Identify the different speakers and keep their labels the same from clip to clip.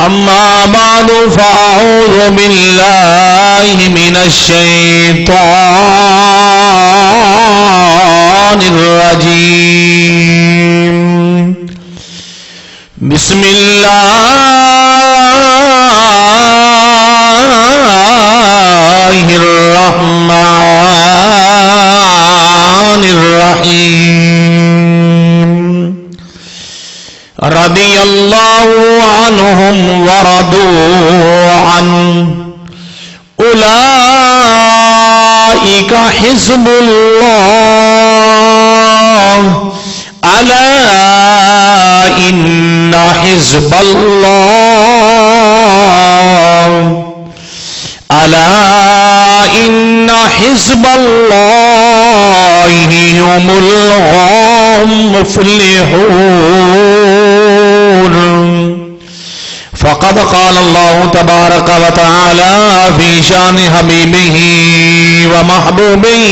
Speaker 1: أما بعد فأعوذ بالله من الشيطان الرجيم بسم الله الرحمن الرحيم رضي الله عنهم ورضوا عنه أولئك حزب الله ألا إن حزب الله ألا إن حزب الله هم المفلحون فقد قال الله تبارك وتعالى في شان حبيبه ومحبوبه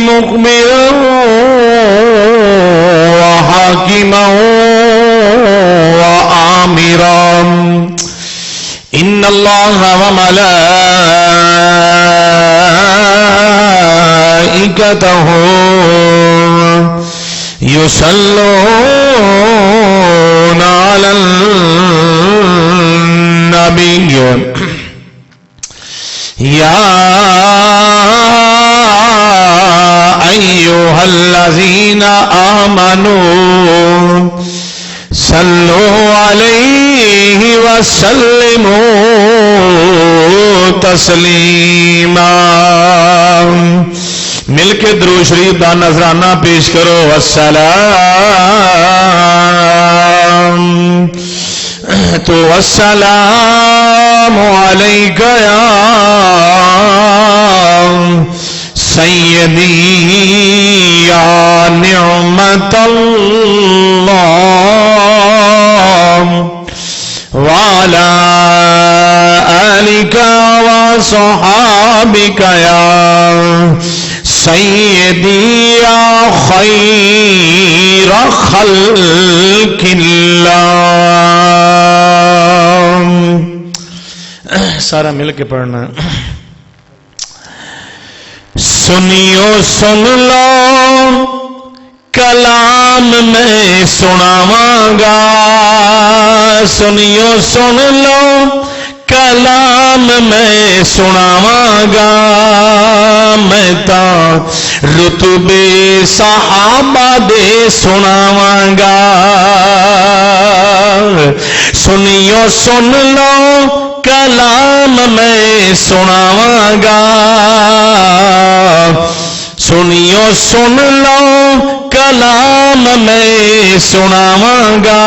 Speaker 1: مخبرا وحاكما وآمرا إن الله وملائكته يصلون على النبي يا أيها الذين آمنوا صلوا عليه وسلموا تسلیما. مل کے درود شریف دا نذرانہ پیش کرو. السلام تو السلام علیک یا سیدی یا نعمت اللہ وعلی آلک وصحابک یا سیدی یا خیر خلق اللہ. سارا مل کے پڑھنا. سنیو سن لو کلام میں سناواں گا. سنیو سن لو کلام میں سناواں گا. میں تا رتبے صحابہ دے سناواں گا. سنیو سن لو کلام میں سناواں گا. سنیو سن لو کلام میں سناواں گا.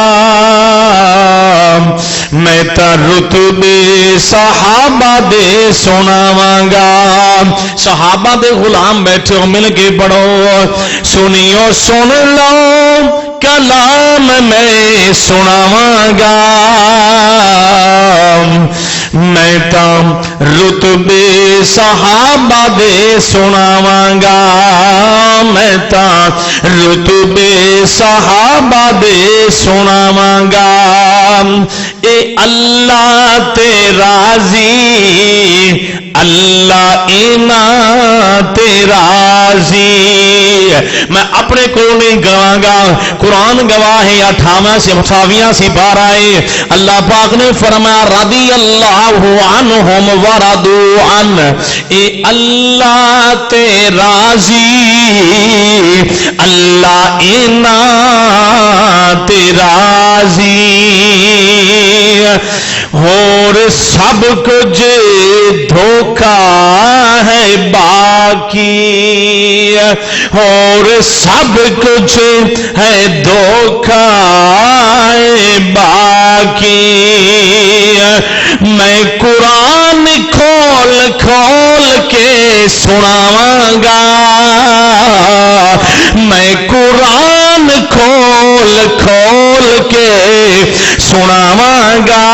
Speaker 1: میں تا رتبے صحابہ دے سناواں گا. صحابہ دے غلام بیٹھے ہو مل کے پڑھو. سنیو سن لو کلام میں سناواں گا. میں تا رتبے صحابہ دے سناواں گا. میں تا رتبے صحابہ دے سناواں گا. اے اللہ تے راضی اللہ اینا تے راضی. میں اپنے کو نہیں گواں گا. قرآن گواہ ہے 58 سے پارہ ہے. اللہ پاک نے فرمایا رضی اللہ عنہم ورضوا عنہ. اے اللہ تے راضی اللہ اینا تے راضی. اور سب کچھ دھوکا ہے باقی. اور سب کچھ ہے دھوکا ہے باقی. میں قرآن کھول کھول کے سناواں گا. میں قرآن کھول کھول کے سناواں گا.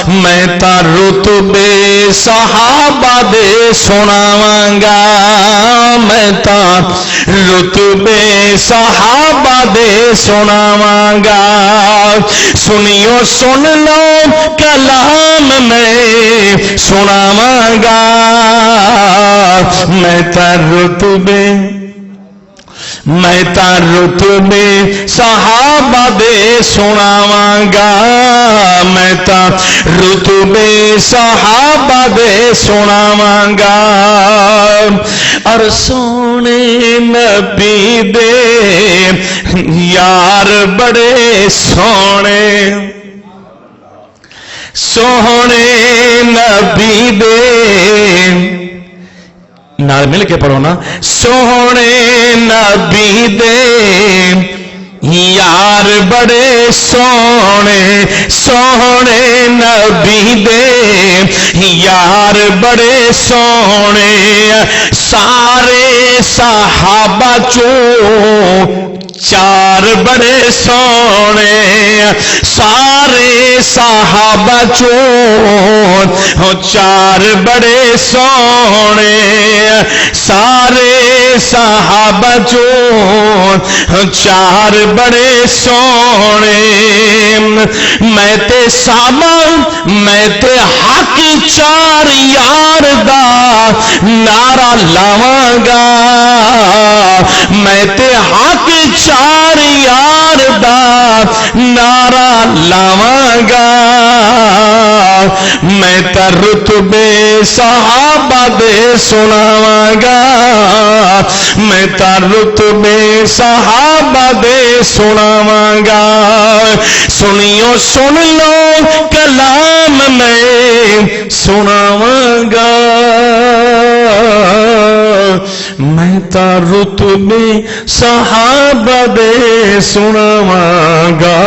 Speaker 1: میں تا رتبے صحابہ دے سناواں میں تاں رتبے صحابہ دے سناواں سنیو سن لو کلام میں سناواں میں تاں رتبے صحابہ دے سناواں میں تاں رتبے صحابہ دے سناواں اور سونے نبی دے یار بڑے سونے نبی دے نال مل کے پڑھو نا سونے نبی دے یار بڑے سونے نبی دے یار بڑے سونے سارے صحابہ چار بڑے سونے سارے صحابہ چار بڑے سونے سارے صحابہ چار بڑے سونے میں تے حق چار یار دا نعرہ لاواں گا میں تے حق چار یار دا نعرہ لاواں گا میں تے رتبے صحابہ دے سناواں گا میں تے رتبے صحابہ دے سناواں گا سنیو سن لو کلام میں سناواں گا میں تا رتبے صحابہ دے سناواں گا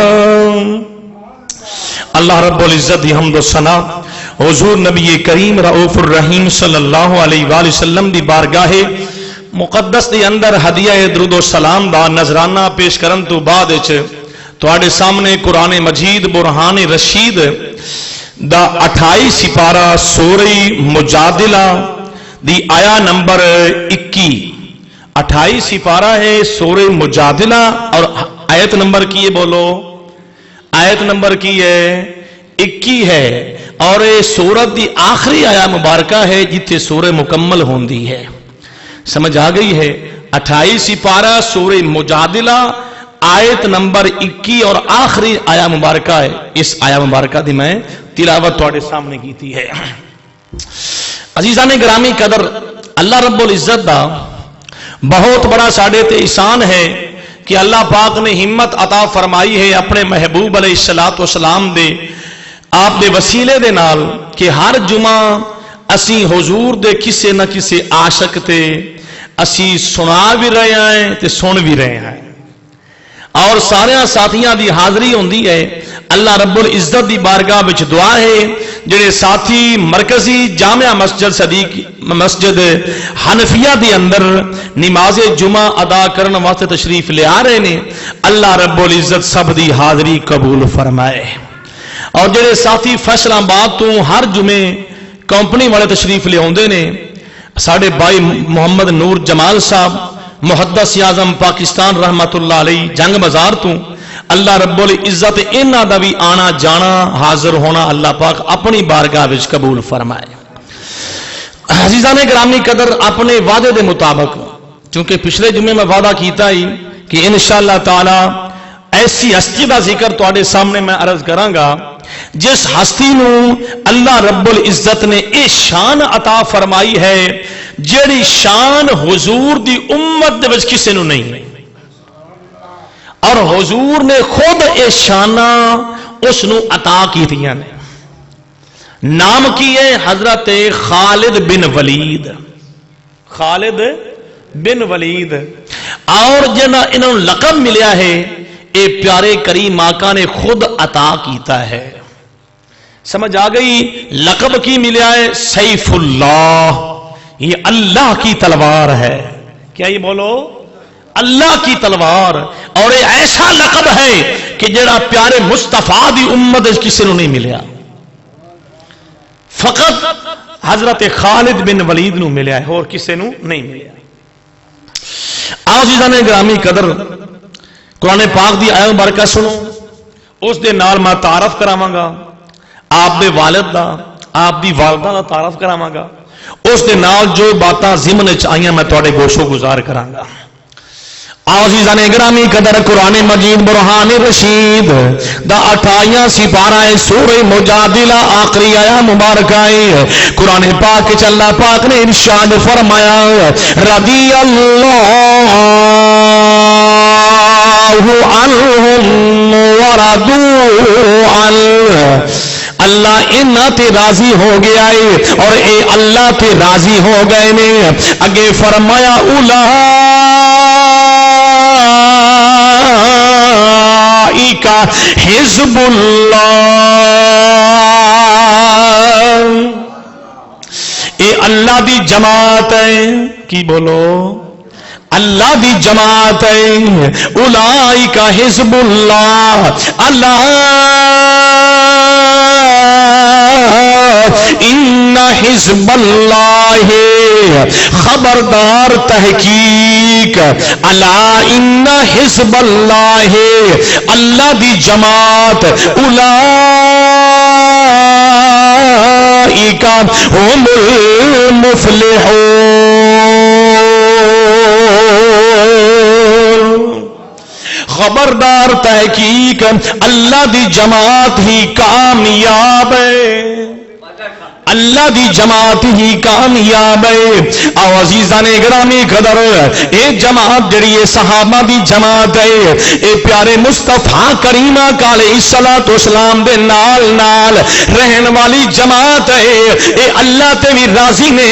Speaker 1: اللہ رب العزت دی حمد و ثنا حضور نبی کریم رؤوف الرحیم صلی اللہ علیہ وآلہ وسلم دی بارگاہ مقدس دی اندر ہدیہ درود و سلام دا نذرانہ پیش کرن تو بعد تواڈے سامنے قرآن مجید برہان رشید دا 28 سپارہ سورہ مجادلہ دی آیا نمبر 21 28 سپارہ ہے سورہ مجادلہ اور آیت نمبر کی ہے بولو آیت نمبر کی ہے 21 ہے اور سورت دی آخری آیا مبارکہ ہے جتھے سورہ مکمل ہوندی ہے سمجھ آ گئی ہے 28 سپارہ سورہ مجادلہ آیت نمبر 21 اور آخری آیا مبارکہ ہے اس آیا مبارکہ دی میں تلاوت تواڈے سامنے کیتی ہے عزیزان گرامی قدر اللہ رب العزت دا بہت بڑا ساڈے تے احسان ہے کہ اللہ پاک نے ہمت عطا فرمائی ہے اپنے محبوب علیہ السلام دے آپ دے وسیلے دے نال کہ ہر جمعہ اسی حضور دے کسے نہ کسے عاشق تے اسی سنا بھی رہے ہیں تے سن بھی رہے ہیں اور سارے ساتھیاں دی حاضری ہوندی ہے اللہ رب العزت دی بارگاہ وچ دعا ہے جڑے ساتھی مرکزی جامعہ مسجد حنفیہ دی اندر نماز جمعہ ادا کرن واسطے تشریف لے آ رہے نے اللہ رب العزت سب دی حاضری قبول فرمائے اور جڑے ساتھی فیصلہ آباد تو ہر جمعے کمپنی والے تشریف لے آندے نے ساڈے بھائی محمد نور جمال صاحب محدث اعظم پاکستان رحمت اللہ علیہ جنگ بازار تو اللہ رب العزت انہاں دا بھی آنا جانا حاضر ہونا اللہ پاک اپنی بارگاہ وچ قبول فرمائے عزیزان گرامی قدر اپنے وعدے دے مطابق چونکہ پچھلے جمعے میں وعدہ کیتا ہی کہ انشاءاللہ تعالی ایسی ہستی دا ذکر تواڈے سامنے میں عرض کراں گا جس ہستی نو اللہ رب العزت نے اے شان عطا فرمائی ہے جیڑی شان حضور دی امت دے وچ کسے نو نہیں اور حضور نے خود اے شانہ اس نو عطا کیتیاں نے نام کی ہے حضرت خالد بن ولید خالد بن ولید اور جنہ انہوں لقب ملیا ہے اے پیارے کریم آقا نے خود عطا کیتا ہے سمجھ آ گئی لقب کی ملیا ہے سیف اللہ یہ اللہ کی تلوار ہے کیا یہ بولو اللہ کی تلوار اور یہ ایسا لقب ہے کہ جڑا پیارے مصطفیٰ دی امت کسی نو نہیں ملیا فقط حضرت خالد بن ولید نو ملیا ہے اور کسے نو نہیں ملیا۔ عزیزان گرامی قدر، قرآن پاک دی آیت مبارکہ سنو، اس دے نال میں تعارف کراواں گا آپ دے والد دا، آپ دی والدہ دا تعارف کراواں گا، اس دے نال جو باتاں ضمن وچ آئیاں میں تواڈے گوشو گزار کراں گا۔ عزیزان گرامی قدر، قرآن مجید برہان رشید دا 28واں سپارہ ہے سورہ مجادلہ، آخری آیا مبارکہ ہے۔ قرآن پاک چ اللہ پاک نے ارشاد فرمایا رضی اللہ عنہم ورضوا عنہ، اللہ انہاں تے راضی ہو گیا ہے اور اے اللہ تے راضی ہو گئے نے۔ اگے فرمایا اولئک حزب اللہ، اے اللہ دی جماعت ہے، کی بولو اللہ دی جماعت ہے۔ اولئک حزب اللہ، اللہ ان حزب اللہ، خبردار تحقیق، الا ان حزب اللہ، اللہ دی جماعت، اولئک هم المفلحون، خبردار تحقیق اللہ دی جماعت ہی کامیاب ہے، اللہ دی جماعت ہی کامیاب ہے۔ او عزیزان گرامی قدر، اے جماعت جڑی ہے صحابہ دی جماعت ہے، اے پیارے مصطفیٰ کریمہ علیہ الصلوۃ والسلام دے نال نال رہن والی جماعت ہے۔ اے اللہ تے بھی راضی نے،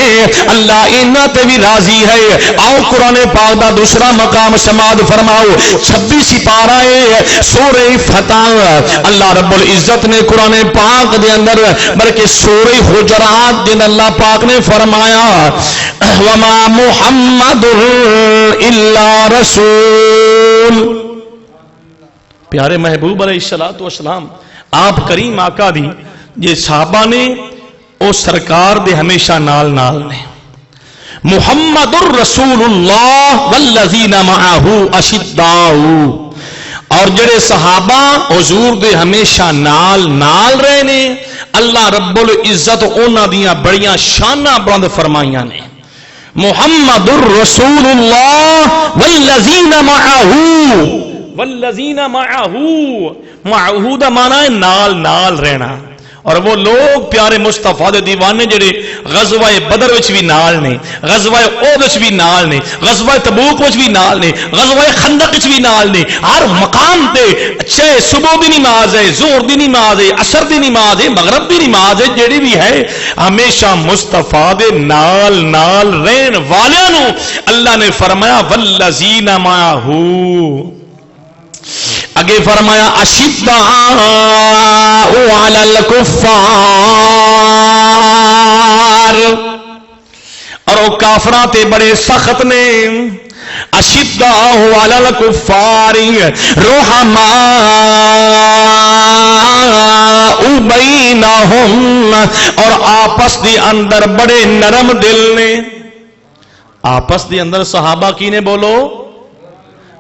Speaker 1: اللہ انہاں تے بھی راضی ہے۔ آؤ قرآن پاک دا دوسرا مقام سماعت فرماؤ، 26 سپارہ ہے سورہ فتح۔ اللہ رب العزت نے قرآن پاک دے اندر بلکہ سورہ حجرات جن اللہ پاک نے فرمایا وما محمد الا رسول، پیارے محبوب علیہ الصلوۃ والسلام آپ کریم آقا دی یہ صحابہ نے او سرکار دے ہمیشہ نال نال نے۔ محمد الرسول اللہ والذین معہ اشداء، اور جڑے صحابہ حضور دے ہمیشہ نال نال رہے نے، اللہ رب العزت انہاں دیاں بڑیاں شاناں بلند فرمائیاں نے۔ محمد الرسول اللہ والذین معہ، والذین معہ، معہ دا معنی ہے نال نال رہنا، اور وہ لوگ پیارے مصطفیٰ دے دیوانے جڑے غزوہ بدر وچ بھی نال نے، غزوہ احد وچ بھی نال نے، غزوہ تبوک وچ بھی نال نے، غزوہ خندق وچ بھی نال نے، ہر مقام تے چاہے صبح دی نماز ہے، ظہر دی نماز ہے، عصر دی نماز ہے، مغرب دی نماز ہے، جڑی بھی ہے ہمیشہ مصطفیٰ دے نال نال رہن والیاں نو اللہ نے فرمایا والذین معہ، اگے فرمایا اشداء علی الکفار، اور وہ کافراں تے بڑے سخت نے۔ اشداء علی الکفار رحماء بینہم، اور آپس دی اندر بڑے نرم دل نے۔ آپس دی اندر صحابہ کی نے بولو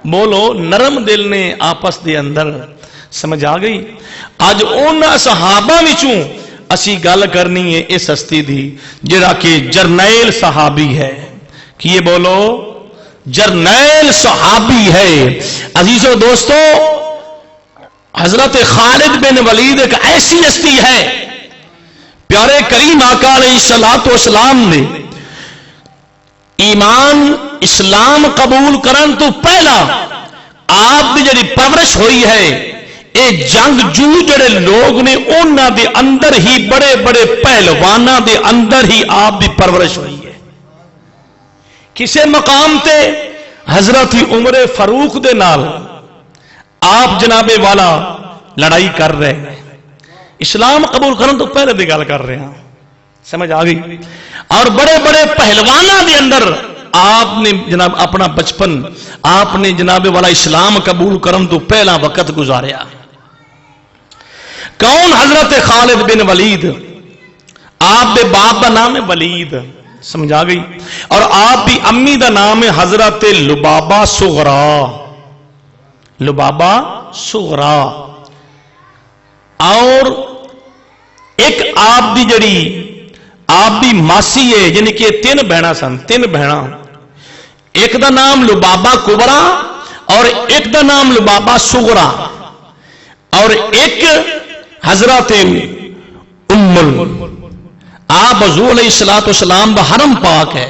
Speaker 1: بولو نرم دل نے آپس دے اندر۔ سمجھ آ گئی؟ آج انہاں صحابہ وچوں اسی گل کرنی ہے اس ہستی دی جڑا کہ جرنیل صحابی ہے، کہ یہ بولو جرنیل صحابی ہے۔ عزیزو دوستو، حضرت خالد بن ولید ایک ایسی ہستی ہے، پیارے کریم آقا علیہ الصلوۃ والسلام نے ایمان اسلام قبول کرن تو پہلا آپ دی جڑی پرورش ہوئی ہے، اے جنگ جو جڑے لوگ نے انہاں دے اندر ہی بڑے بڑے پہلواناں دے اندر ہی آپ دی پرورش ہوئی ہے۔ کسے مقام تے حضرت عمر فاروق دے نال آپ جناب والا لڑائی کر رہے ہیں، اسلام قبول کرن تو پہلے دی گل کر رہے ہیں، سمجھ آ گئی؟ اور بڑے بڑے پہلواناں دے اندر آپ نے جناب اپنا بچپن، آپ نے جناب والا اسلام قبول کرن تو پہلا وقت گزاریا۔ کون؟ حضرت خالد بن ولید۔ آپ دے باپ دا نام ہے ولید، سمجھا گئی، اور آپ دی امی دا نام ہے حضرت لبابہ صغرا، لبابہ صغرا، اور ایک آپ دی جڑی آپ دی ماسی ہے، یعنی کہ تین بہنا سن، تین بہنا، ایک دا نام لبابہ کبرا اور ایک دا نام لبابہ صغرا، اور ایک حضرت آپ حضور علیہ السلام دا حرم پاک ہے،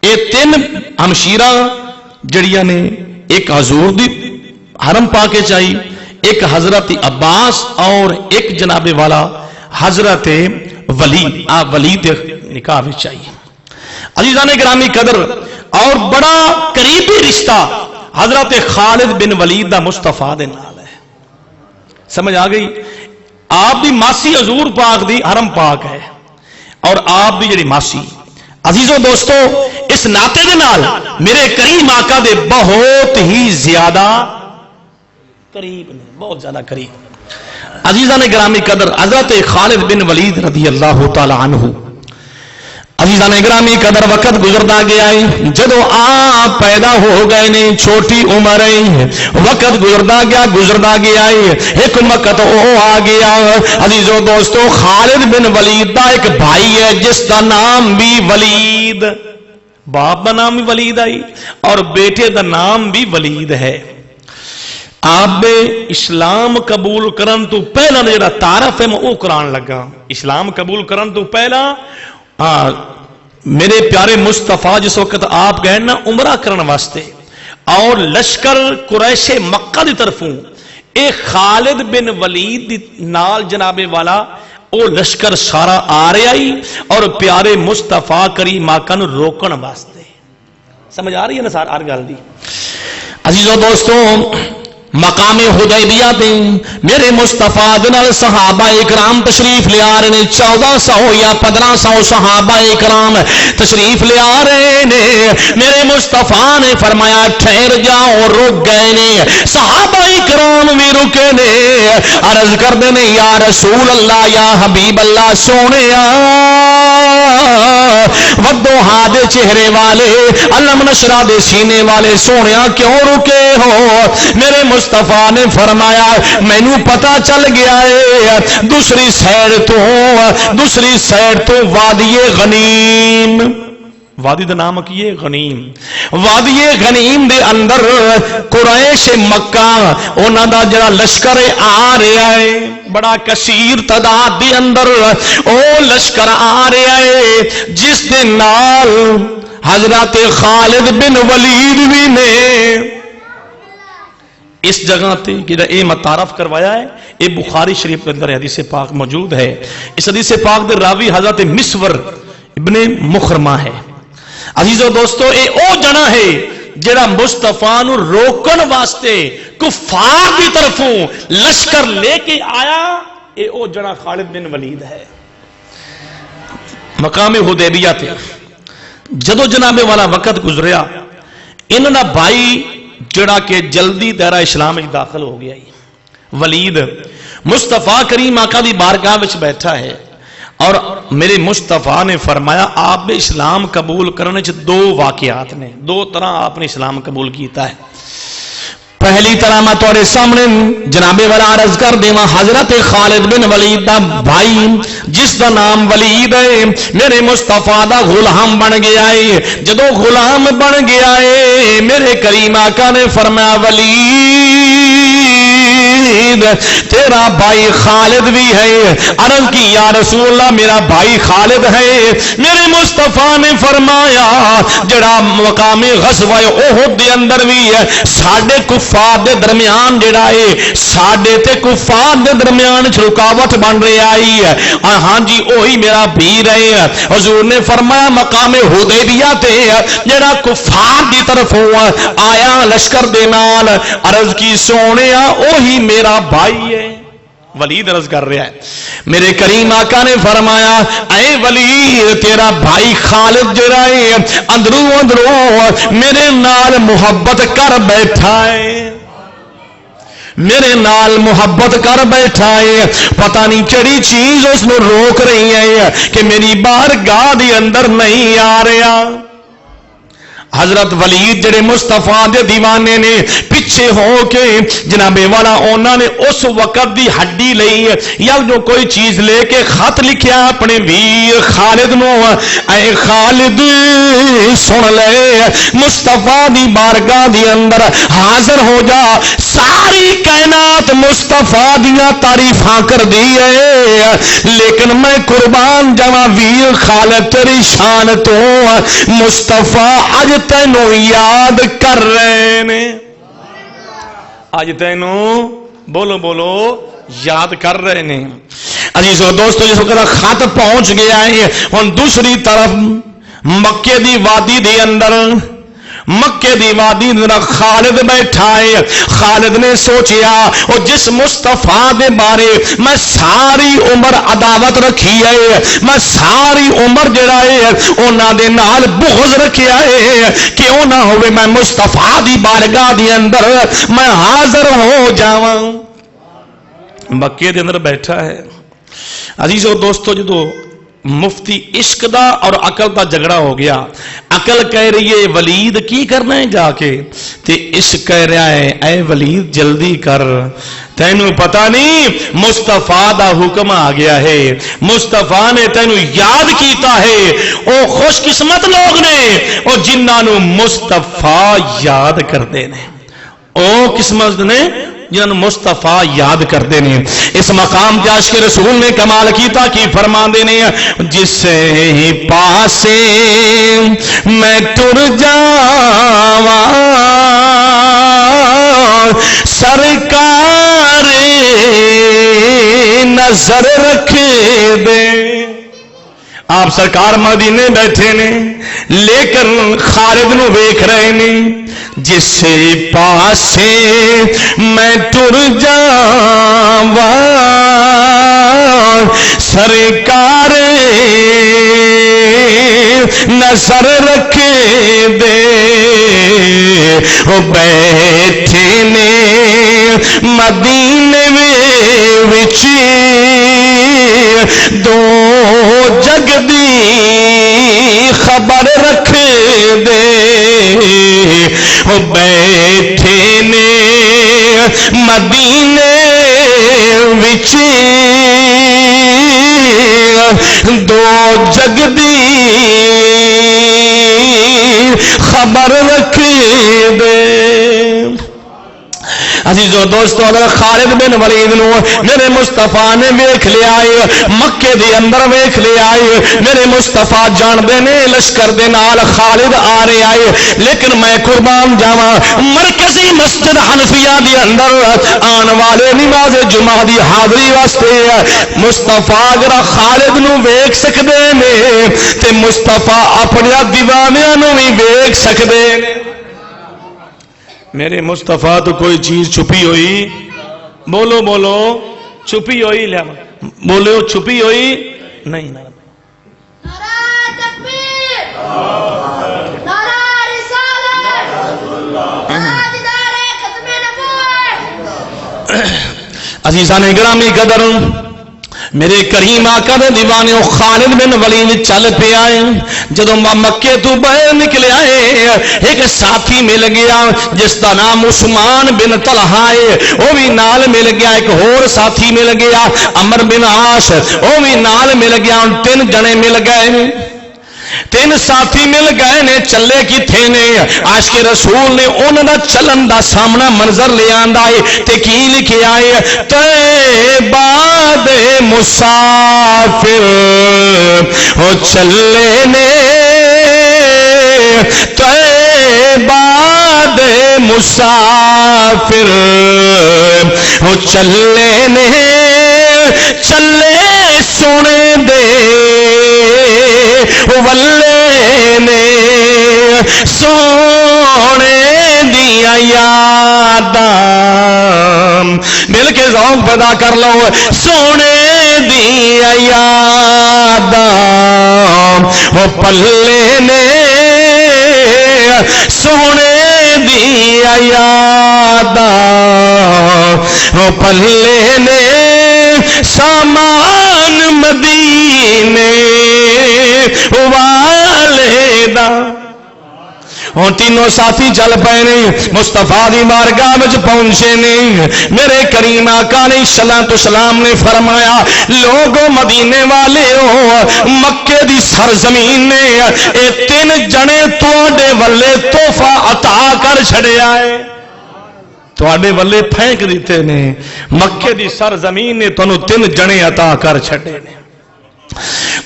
Speaker 1: یہ تین ہمشیرہ جڑیاں نے، ایک حضور دی حرم پاک چاہی، ایک حضرت عباس اور ایک جناب والا حضرت ولید، آپ ولید نکاح میں چاہیے۔ عزیزان گرامی قدر، اور بڑا قریبی رشتہ حضرت خالد بن ولید دا مصطفیٰ دے نال ہے، سمجھ آ گئی؟ آپ دی ماسی حضور پاک دی حرم پاک ہے، اور آپ دی جڑی ماسی، عزیزو دوستو اس ناطے دے نال میرے کریم آقا دے بہت ہی زیادہ قریب نے، بہت زیادہ قریب۔ عزیزان گرامی قدر، حضرت خالد بن ولید رضی اللہ تعالی عنہ، عزیزان گرامی قدر، وقت گزرتا گیا ہے، جدو آپ پیدا ہو گئے نے چھوٹی عمر ہے، وقت گزرتا گیا ہے، ایک وقت وہ آ گیا، عزیزو دوستو خالد بن ولید دا ایک بھائی ہے جس کا نام بھی ولید، باپ کا نام بھی ولید آئی اور بیٹے کا نام بھی ولید ہے۔ آپ نے اسلام قبول کرن تو پہلا جڑا تعارف ہے میں وہ قرآن لگا، اسلام قبول کرن تو پہلا میرے پیارے مصطفیٰ جس وقت آپ گئے نا عمرہ کرن واسطے، اور لشکر قریش مکہ دی طرفوں اے خالد بن ولید نال جناب والا او لشکر سارا آ رہا ہی، اور پیارے مصطفیٰ کریم آقا نو روکن واسطے، سمجھ آ رہی ہے نا سار ہر گل دی؟ عزیزو دوستو مقام حدیبیہ تے میرے مصطفیٰ دنال صحابہ اکرام تشریف لے آ رہے ہیں، 1400 یا 1500 صحابہ اکرام تشریف لے آ رہے ہیں، میرے مصطفیٰ نے فرمایا ٹھہر جاؤ، رک گئے نے، صحابہ اکرام بھی رکے نے، عرض کر دے نے یا رسول اللہ یا حبیب اللہ سونے ودو ہادے چہرے والے، علم نشرہ دے سینے والے سونیا کیوں رکے ہو؟ میرے مصطفیٰ نے فرمایا مینوں پتا چل گیا ہے دوسری سائڈ تو وادی غنیم، وادی دا نام کی ہے غنیم، وادی غنیم دے اندر قریش مکہ انہاں دا جڑا لشکر آ رہا ہے، بڑا کثیر تعداد دے اندر او لشکر آ رہا ہے، جس دے نال حضرت خالد بن ولید بھی نے۔ اس جگہ تے کہ اے متعارف کروایا ہے، اے بخاری شریف کے اندر حدیث پاک موجود ہے، اس حدیث پاک دے راوی حضرت مسور ابن مخرمہ ہے۔ عزیزو دوستو اے او جنا ہے جڑا مصطفیٰ نو روکن واسطے کفار دی طرفوں لشکر لے کے آیا، اے او جنا خالد بن ولید ہے۔ مقام حدیبیہ تے جدو جناب والا وقت گزریا، انہاں بھائی جڑا کہ جلدی دائرہ اسلام میں داخل ہو گیا ہے، ولید مصطفیٰ کریم آقا دی بارگاہ وچ بیٹھا ہے، اور میرے مصطفیٰ نے فرمایا آپ نے اسلام قبول کرنے چ دو واقعات نے، دو طرح آپ نے اسلام قبول کیتا ہے۔ پہلی طرح میں تمہارے سامنے جناب والا عرض کر دیواں، حضرت خالد بن ولید دا بھائی جس دا نام ولید ہے میرے مصطفیٰ دا غلام بن گیا ہے، جدو غلام بن گیا ہے میرے کریم آقا نے فرمایا ولید تیرا بھائی خالد بھی ہے، عرض کی یا رسول اللہ میرا بھائی خالد ہے، میرے مصطفیٰ نے فرمایا جڑا مقام غزوہ احد دے اندر بھی ہے ساڈے کفار دے درمیان جڑا ہے ساڈے تے کفار دے درمیان رکاوٹ بن رہی آئی ہے، ہاں جی وہی میرا بھیر ہے۔ حضور نے فرمایا مقام حدیبیہ تے جڑا کفار دی طرف آیا لشکر دے نال، عرض کی سونیا وہی میرا بھائی ہے، ولید عرض کر رہا ہے۔ میرے کریم آقا نے فرمایا اے ولید تیرا بھائی خالد جڑا ہے اندروں اندروں میرے نال محبت کر بیٹھا ہے، میرے نال محبت کر بیٹھا ہے، پتہ نہیں کیڑی چیز اس نو روک رہی ہے کہ میری بارگاہ دے اندر نہیں آ رہا۔ حضرت ولید جڑے مصطفیٰ دے دیوانے نے پیچھے ہو کے جناب والا انہوں نے اس وقت دی ہڈی لئی یا جو کوئی چیز لے کے خط لکھیا اپنے ویر خالد نو، اے خالد سن لے، مصطفیٰ دی بارگاہ دی اندر حاضر ہو جا، ساری کائنات مصطفیٰ دیا تعریفاں کر دی ہے، لیکن میں قربان جاواں ویر خالد تیری شان تو مصطفیٰ اج تینوں یاد کر رہے نے، اج تینوں بولو بولو یاد کر رہے نے۔ عزیزو دوستو جس وقت خط پہنچ گیا ہے، ہن دوسری طرف مکے دی وادی دے اندر، مکے دی وادی اندر خالد بیٹھا ہے۔ خالد نے سوچیا او جس مصطفیٰ دے بارے میں ساری عمر عداوت رکھی ہے، میں ساری عمر جڑا ہے انہاں دے نال بغض رکھیا ہے، کیوں نہ ہوئے میں مصطفیٰ دی بارگاہ دی اندر میں حاضر ہو جاواں۔ مکے دے اندر بیٹھا ہے۔ عزیزو دوستو جدو مفتی عشق دا اور عقل دا جھگڑا ہو گیا، عقل کہہ رہی ہے ولید کی کرنا ہے جا کے، تے عشق کہہ رہا ہے اے ولید جلدی کر، تینوں پتہ نہیں مصطفیٰ دا حکم آ گیا ہے، مصطفیٰ نے تینوں یاد کیتا ہے۔ او خوش قسمت لوگ نے او جنہاں نو مصطفیٰ یاد کردے نے، او قسمت نے جن مصطفیٰ یاد کرتے ہیں۔ اس مقام پہ عاشق رسول نے کمال کیتا کی فرما دینے، جس پاسے میں ٹر جاواں سرکار نظر رکھ دے۔ آپ سرکار مدینے بیٹھے نے لیکن خالد نو ویکھ رہے نے، جس پاسے میں ٹر جاواں سرکار نظر رکھ دے، وہ بیٹھے نے مدینے وچ دو جگ دی خبر رکھ دے، وہ بیٹھے نے مدینے وچ دو جگ دی خبر رکھ دے۔ عزیزو دوستو اگر خالد بن ولید نو میرے مصطفیٰ نے ویکھ لیا ہے، مکے دے اندر ویکھ لیا ہے، میرے مصطفیٰ جان دے نے لشکر دے نال خالد آ رہے آئے، لیکن میں قربان جاواں مرکزی مسجد حنفیہ دے اندر آن والے نماز جمعہ دی حاضری واسطے مصطفیٰ اگر خالد نو ویکھ سکدے نے تے مصطفیٰ اپنے دیوانیاں نو بھی ویکھ سکدے نے۔ میرے مصطفیٰ تو کوئی چیز چھپی ہوئی، بولو بولو چھپی ہوئی، لیا بولو چھپی ہوئی نہیں۔
Speaker 2: نعرہ تکبیر، نعرہ رسالت، تاجدار ختم نبوت۔
Speaker 1: عزیزان گرامی قدر، میرے کریم آقا دے دیوانے خالد بن ولید چل پہ آئے، جدو مکے تو باہر نکلے آئے ایک ساتھی مل گیا جس کا نام عثمان بن طلحہ ہے، وہ بھی نال مل گیا، ایک اور ساتھی مل گیا عمر بن عاص، وہ بھی نال مل گیا، تین جنے مل گئے، تین ساتھی مل گئے نے، چلے کتھے نے؟ عاشق رسول نے انہاں دا چلن دا سامنا منظر لے آندا ہے تے کی لکھیا ہے، طیبہ دے مسافر او چلے نے، طیبہ دے مسافر او چلے نے، چلے سونے دے ولے نے، سونے دیا یاداں مل کے ذوق پیدا کر لو، سونے دیا یاداں وہ پلے نے، سونے دیا یاداں او پلے نے سامان مدینے والے دا ہوں تینوں ساتھی چل پے نے مصطفیٰ دی بارگاہ وچ پہنچے نے میرے کریم آقا علیہ الصلوۃ والسلام نے فرمایا لوگو مدینے والے ہو مکے دی سرزمین نے اے تین جنے تواڈے ولے تحفہ عطا کر چھڑیا ہے تواڈے ولے پھینک دیتے نے مکے دی سرزمین نے تانوں تین جنے عطا کر چھڑے نے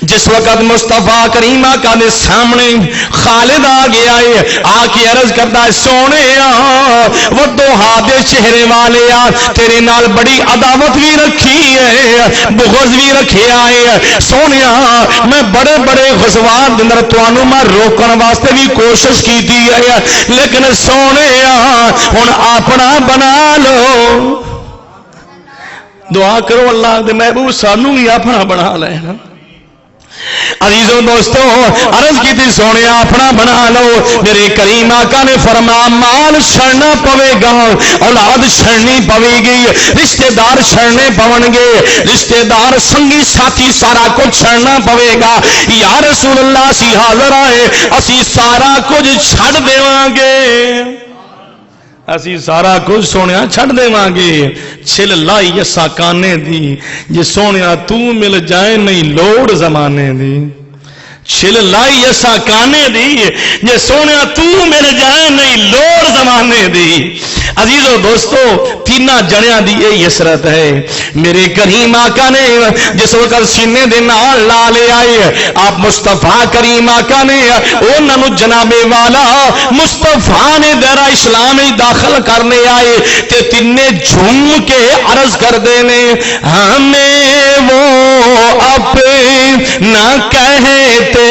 Speaker 1: جس وقت مصطفیٰ کریم آقا دے سامنے خالد آ گیا ہے آ کے عرض کرتا ہے سونے وہ دوہا دے چہرے والے تیرے نال بڑی عداوت بھی رکھی ہے بغض بھی رکھے آئے سونے میں بڑے بڑے غزوات اندر تانوں میں روکن واسطے بھی کوشش کی ہے لیکن سونے ہن اپنا بنا لو دعا کرو اللہ دے محبوب سانوں بھی اپنا بنا لے عزیزو دوستو عرض کی تھی سونے اپنا بنا لو میرے کریم آقا نے فرمایا مال چھڑنا پوے گا اولاد چھڑنی پوے گی رشتہ دار چھڑنے پون گے رشتہ دار سنگی ساتھی سارا کچھ چھڑنا پوے گا یا رسول اللہ اسی حاضر آئے اسی سارا کچھ چھڑ دیواں گے اسی سارا کچھ سونیا چھڑ دیواں گے چھل لائی اسا کانے دی جے سونیا تو مل جائے نہیں لوڑ زمانے دی چھل لائی اسا کانے دی جے سونیا تو مل جائے نہیں لوڑ زمانے دی عزیزو دوستو تینہ جڑیاں دی یہ یسرت ہے میرے کریم آقا نے جس وقت سینے دے نال لا لے آئے آپ مصطفیٰ کریم آقا نے انہوں جناب والا مصطفیٰ نے دائرہ اسلام داخل کرنے آئے تے تینے جھوم کے عرض کر دینے ہمیں وہ اپنا کہتے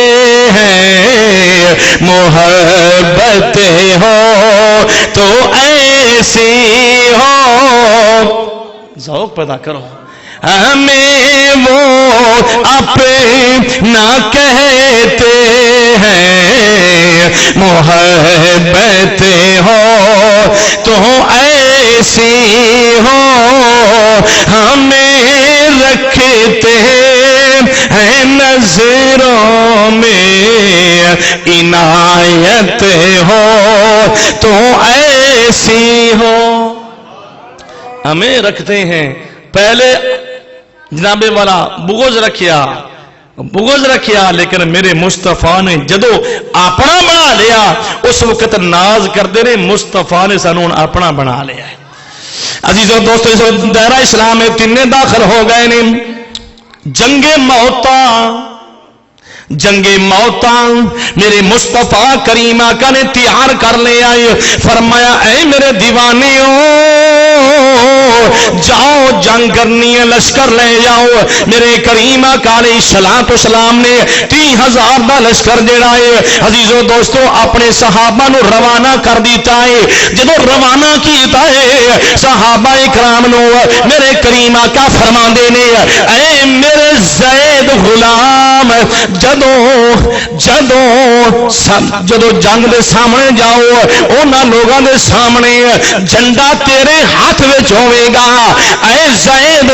Speaker 1: ہیں محبت ہو تو ایسی ہو ذوق پیدا کرو ہمیں وہ اپنا کہتے ہیں محبت ہو تو ایسی ہو ہمیں رکھتے ہیں نظروں میں عنایت ہو تو ایسی ہو ہمیں رکھتے ہیں پہلے جناب والا بغض رکھیا لیکن میرے مصطفیٰ نے جدو اپنا بنا لیا اس وقت ناز کرتے رہے مصطفیٰ نے سانوں اپنا بنا لیا ہے عزیزو دوستو اس وقت دائرہ اسلام میں تینے داخل ہو گئے نے جنگ موتا میرے مصطفیٰ کریم آقا نے تیار کر لے آئے فرمایا اے میرے دیوانیوں جاؤ جنگ کرنی ہے لشکر لے جاؤ میرے کریم آقا علیہ الصلوۃ والسلام نے 30,000 دا لشکر جڑا ہے عزیزو دوستو اپنے صحابہ نو روانہ کر دیتا ہے جدو روانہ کیتا ہے صحابہ اکرام نو میرے کریم آقا فرماندے نے اے میرے زید غلام جدو جنگ دے سامنے جاؤ اونا لوگاں دے سامنے جھنڈا تیرے ہاتھ وچ ہوے گا اے زید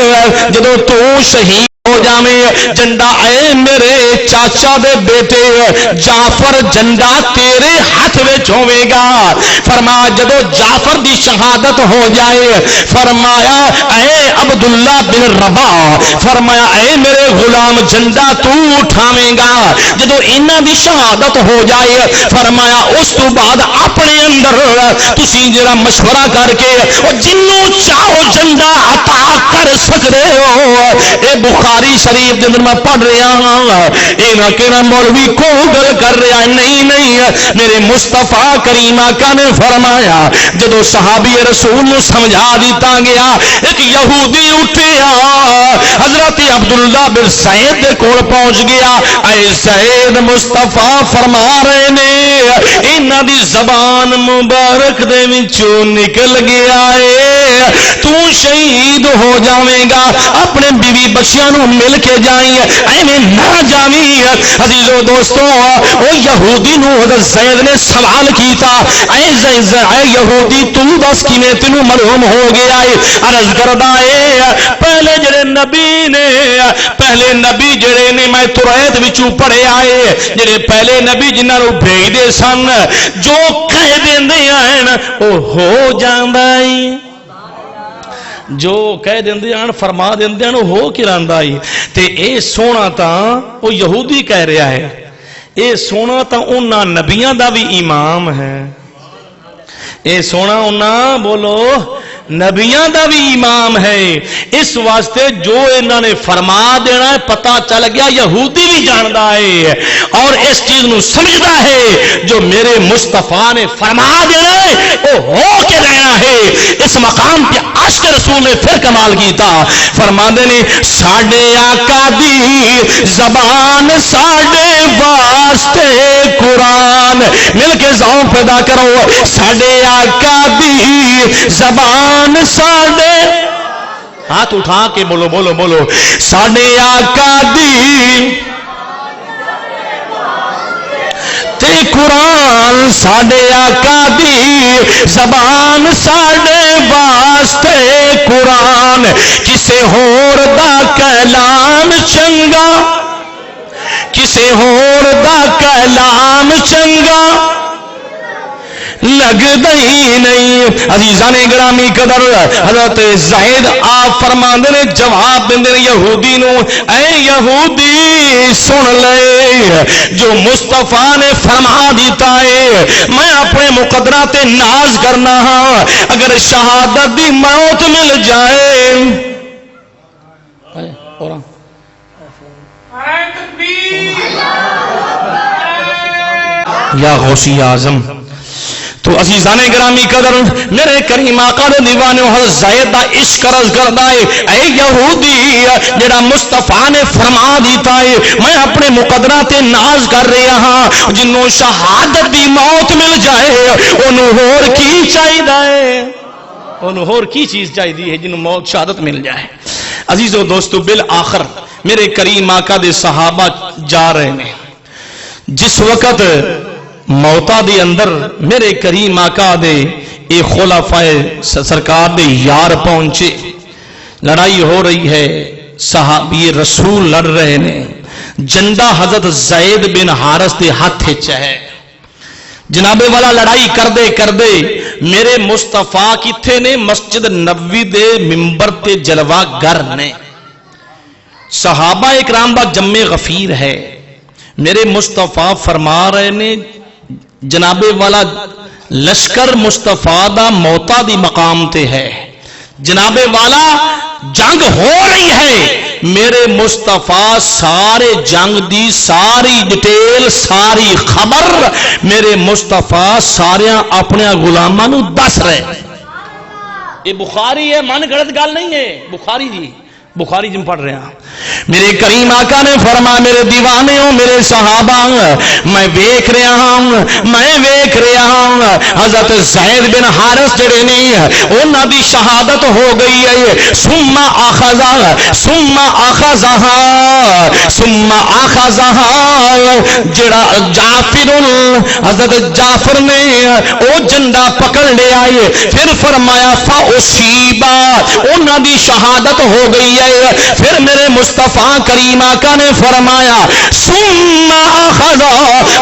Speaker 1: جدو تو شہید ہو جاویں جھنڈا اے میرے چاچا دے بیٹے جعفر جھنڈا تیرے ہاتھ وچ ہوے گا فرمایا جدو جعفر دی شہادت ہو جائے فرمایا اے عبداللہ بن رباح فرمایا اے میرے غلام جھنڈا تو اٹھاویں گا جدو انہاں دی شہادت ہو جائے فرمایا اس تو بعد اپنے اندر تسی جڑا مشورہ کر کے جنوں چاہو جھنڈا عطا کر سکدے ہو اے بخاری شریف جن میں پڑھ رہا ہوں اینا کہنا مولوی کو گل کر رہا ہے نہیں میرے مصطفیٰ کریم آقا نے فرمایا جدو صحابی رسول نے سمجھا دیتا گیا ایک یہودی اٹھیا حضرت عبداللہ بن سعید دے کول پہنچ گیا اے سعید مصطفیٰ فرما رہے نے اینا دی زبان مبارک دے وچوں نکل گیا ہے تو شہید ہو جاویں گا اپنے بیوی بچیاں نو مل کے جائیں ایویں نہ جاویں عزیزو دوستو او یہودی نو حضرت زید نے سوال کیتا اے یہودی تو دس کیویں تینوں معلوم ہو گیا ہے عرض کردا اے پہلے جڑے نبی نے پہلے نبی جڑے نے میں توریت وچوں پڑھے آئے جڑے پہلے نبی جنہاں نو بھیجدے سن جو کہہ دیندے ہیں او ہو جاندا ہے جو کہہ دیندے ہیں فرما دیندے ہیں ہو کے راندا ہے تے اے سونا تاں او یہودی کہہ رہا ہے اے سونا تاں انہاں نبیاں دا بھی امام ہے اے سونا انہاں بولو نبیاں دا بھی امام ہے اس واسطے جو انہوں نے فرما دینا ہے پتہ چل گیا یہودی بھی جاندا ہے اور اس چیز نو سمجھدا ہے جو میرے مصطفیٰ نے فرما دینا ہے وہ ہو کے رہنا ہے اس مقام پہ عاشق رسول نے پھر کمال کیتا فرماندے نے ساڈے آقا دی زبان ساڈے واسطے قرآن مل کے ذوق پیدا کرو ساڈے آقا دی زبان ساڈے ہاتھ اٹھا کے بولو بولو بولو ساڈے آقا دی تے قرآن ساڈے آقا دی زبان ساڈے واسطے قرآن کسے ہور دا کلام چنگا کسے ہور دا کلام چنگا لگ دئی نہیں عزیزان گرامی قدر حضرت زید آپ فرماندے نے جواب دیندے نے یہودی نو اے یہودی سن لے جو مصطفیٰ نے فرما دیتا ہے میں اپنے مقدرہ تے ناز کرنا ہاں اگر شہادت دی موت مل جائے یا غوثی اعظم تو عزیزان گرامی قدر میرے کریم آقا دے دیوانے حضرت زید دا عشق عرض کردا ہے اے یہودی جڑا مصطفیٰ نے فرما دیتا ہے میں اپنے مقدرہ تے ناز کر رہا ہاں جنوں شہادت دی موت مل جائے انہوں ہور کی چاہیے ہے انہوں ہور کی چیز چاہیے ہے جنوں موت شہادت مل جائے عزیزو دوستو بالآخر میرے کریم آقا دے صحابہ جا رہے ہیں جس وقت موتا دے اندر میرے کریم آقا دے اے خلفائے سرکار دے یار پہنچے لڑائی ہو رہی ہے صحابی رسول لڑ رہے نے جنڈا حضرت زید بن حارث دے ہاتھ ہے جناب والا لڑائی کر دے میرے مصطفیٰ کتھے نے مسجد نبوی دے ممبر تے جلوہ گر نے صحابہ اکرام با جمع غفیر ہے میرے مصطفیٰ فرما رہے نے جناب والا لشکر مصطفیٰ دا موتا دی مقام تے ہے جناب والا جنگ ہو رہی ہے میرے مصطفیٰ سارے جنگ دی ساری ڈیٹیل ساری خبر میرے مصطفیٰ سارے اپنے غلاماں نو دس رہے یہ بخاری ہے من گھڑت گل نہیں ہے بخاری جی بخاری جم پڑھ رہے ہیں میرے کریم آقا نے فرمایا میرے دیوانے ہوں میرے صحابہ میں ویکھ رہا ہوں حضرت زید بن حارث جڑے نہیں انہاں دی شہادت ہو گئی ہے ثم اخذها جڑا جعفر حضرت جعفر نے او جنڈا پکڑ لیا ہے پھر فرمایا فاصیبا انہاں دی شہادت ہو گئی ہے پھر میرے مصطفیٰ کریم آقا نے فرمایا ثم اخذ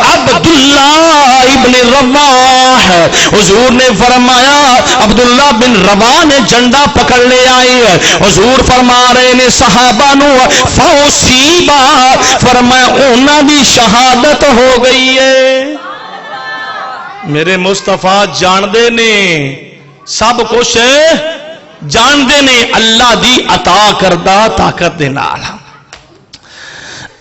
Speaker 1: عبداللہ ابن رواح حضور نے فرمایا عبداللہ بن رواح نے جنڈا پکڑ لے آئی حضور فرما رہے نے صحابہ نو فاصیبا فرمایا انہاں دی شہادت ہو گئی ہے میرے مصطفیٰ جان دے نے سب کچھ جان دے نے اللہ دی عطا کردہ طاقت دے نال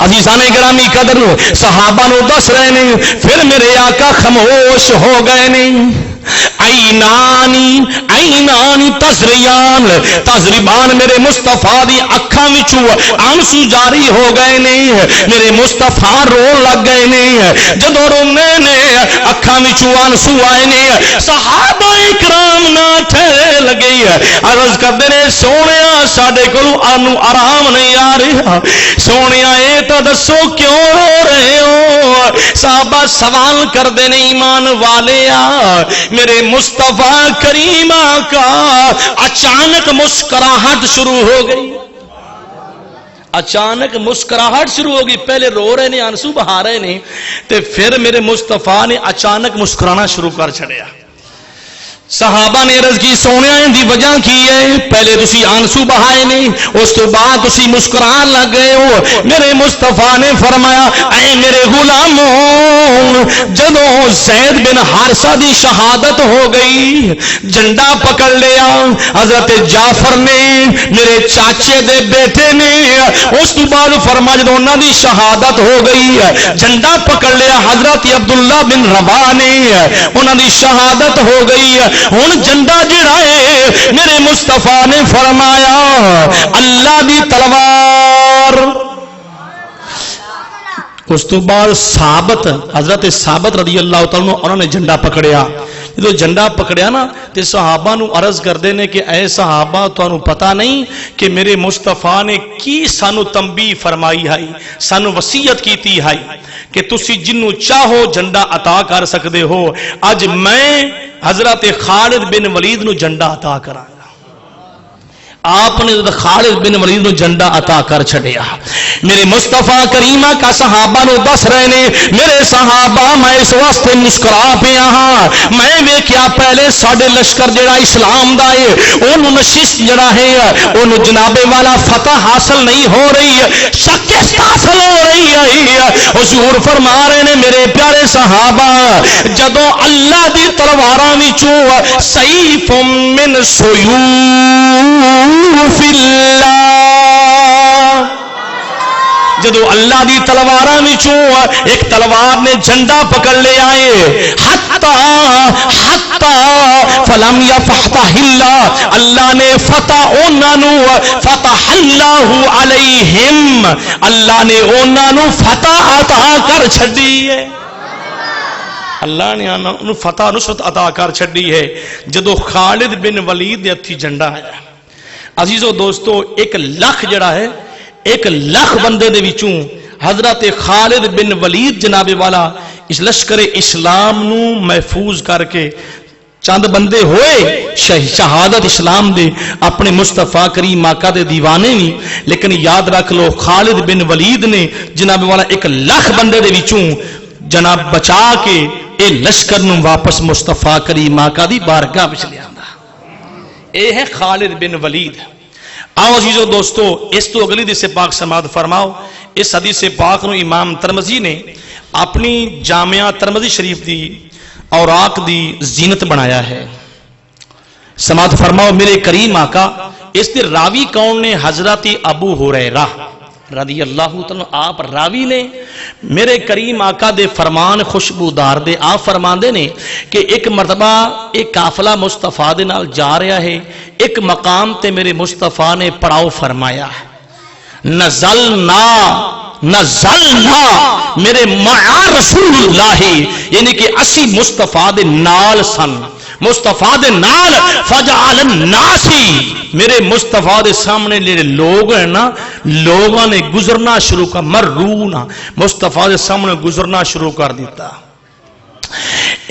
Speaker 1: عزیزان گرامی قدر صحابہ نو دس رہے نہیں پھر میرے آقا خاموش ہو گئے نہیں عینانی تزریبان میرے مصطفیٰ دی اکھاں وچوں آنسو جاری ہو گئے نہیں میرے مصطفیٰ رون لگ گئے نہیں جدوں رونے نے اکھاں وچوں آنسو آئے نہیں صحابہ اکرام نہ ٹھہرے لگے عرض کرتے ہیں سونے ساڈے کولوں آرام نہیں آ رہا، سونے یہ تو دسو کیوں رو رہے ہو؟ صحابہ سوال کرتے ہیں ایمان والے میرے مصطفیٰ کریم کا اچانک مسکراہٹ شروع ہو گئی، اچانک مسکراہٹ شروع ہو گئی، پہلے رو رہے نے آنسو بہا رہے نے تے پھر میرے مصطفیٰ نے اچانک مسکرانا شروع کر چھڑیا۔ صحابہ نے عرض کی سونے دی وجہ کی ہے؟ پہلے تسی آنسو بہائے نے، اس تو بعد تسی مسکران لگ گئے ہو۔ میرے مصطفیٰ نے فرمایا اے میرے غلاموں، جدوں زید بن حارثہ دی شہادت ہو گئی، جھنڈا پکڑ لیا حضرت جعفر نے، میرے چاچے دے بیٹے نے، اس تو بعد فرمایا جدوں انہاں دی شہادت ہو گئی جھنڈا پکڑ لیا حضرت عبداللہ بن رواحہ نے، انہاں دی شہادت ہو گئی، ہن جھنڈا جڑا ہے میرے مصطفیٰ نے فرمایا اللہ دی تلوار۔ اس تو بعد ثابت حضرت ثابت رضی اللہ تعالیٰ عنہ انہوں نے جھنڈا پکڑیا، جدو جھنڈا پکڑیا نا تے صحابہ نو عرض کردے نے کہ اے صحابہ تانوں پتہ نہیں کہ میرے مصطفیٰ نے کی سانو تنبیہ فرمائی ہے، سانو وصیت کیتی ہے کہ تسی جنوں چاہو جھنڈا عطا کر سکتے ہو، اج میں حضرت خالد بن ولید نو جھنڈا عطا کراں گا۔ آپ نے خالد بن ولید نو جھنڈا عطا کر چھڑیا۔ میرے مصطفیٰ کریمہ کا صحابہ نو دس رہے نے میرے صحابہ میں اس واسطے مسکرا پیا ہاں، میں ویکھیا پہلے ساڈے لشکر جڑا اسلام دا ہے اونوں نشست جڑا ہے اونوں جناب والا فتح حاصل نہیں ہو رہی، شکست حاصل ہو رہی ہے۔ حضور فرما رہے نے میرے پیارے صحابہ جدوں اللہ دی تلواراں وچوں سیف من سیوف اللہ، جدو اللہ دی تلواراں وچوں ایک تلوار نے جھنڈا پکڑ لے آئے حتی فلم یفتح اللہ، اللہ نے فتح انہاں نو فتح اللہ علیہم، اللہ نے انہاں نو فتح عطا کر چھڈی ہے، اللہ نے انہاں فتح نصرت عطا کر چھڈی ہے۔ جدو خالد بن ولید دے ہتھی جھنڈا آیا، عزیزو دوستو 1 لاکھ جڑا ہے 1 لاکھ بندے دے وچوں حضرت خالد بن ولید جناب والا اس لشکر اسلام نو محفوظ کر کے چند بندے ہوئے شہادت اسلام دے اپنے مصطفیٰ کریم آقا دے دیوانے نہیں، لیکن یاد رکھ لو خالد بن ولید نے جناب والا 1 لاکھ بندے دے وچوں جناب بچا کے اے لشکر نو واپس مصطفیٰ کریم آقا دی بارگاہ وچ لے آندا۔ اے ہے خالد بن ولید۔ آؤ عزیزو دوستو اس تو اگلی حدیث پاک سماعت فرماؤ۔ اس حدیث پاک نو امام ترمذی نے اپنی جامعہ ترمذی شریف دی اوراق دی زینت بنایا ہے۔ سماعت فرماؤ میرے کریم آقا، اس دے راوی کون نے؟ حضرت ابو ہریرہ رضی اللہ تعالیٰ، آپ راوی نے میرے کریم آقا دے فرمان خوشبودار دے۔ آپ فرماندے نے کہ ایک مرتبہ ایک قافلہ مصطفیٰ دے نال جا رہا ہے، ایک مقام تے میرے مصطفیٰ نے پڑاؤ فرمایا، نزلنا میرے مع رسول اللہ، یعنی کہ اسی مصطفیٰ دے نال سن، مصطفیٰ دے نال فجعل الناس، میرے مصطفیٰ دے سامنے جڑے لوگ ہیں نا، لوگوں نے گزرنا شروع کر، مرونا مصطفیٰ دے سامنے گزرنا شروع کر دیتا۔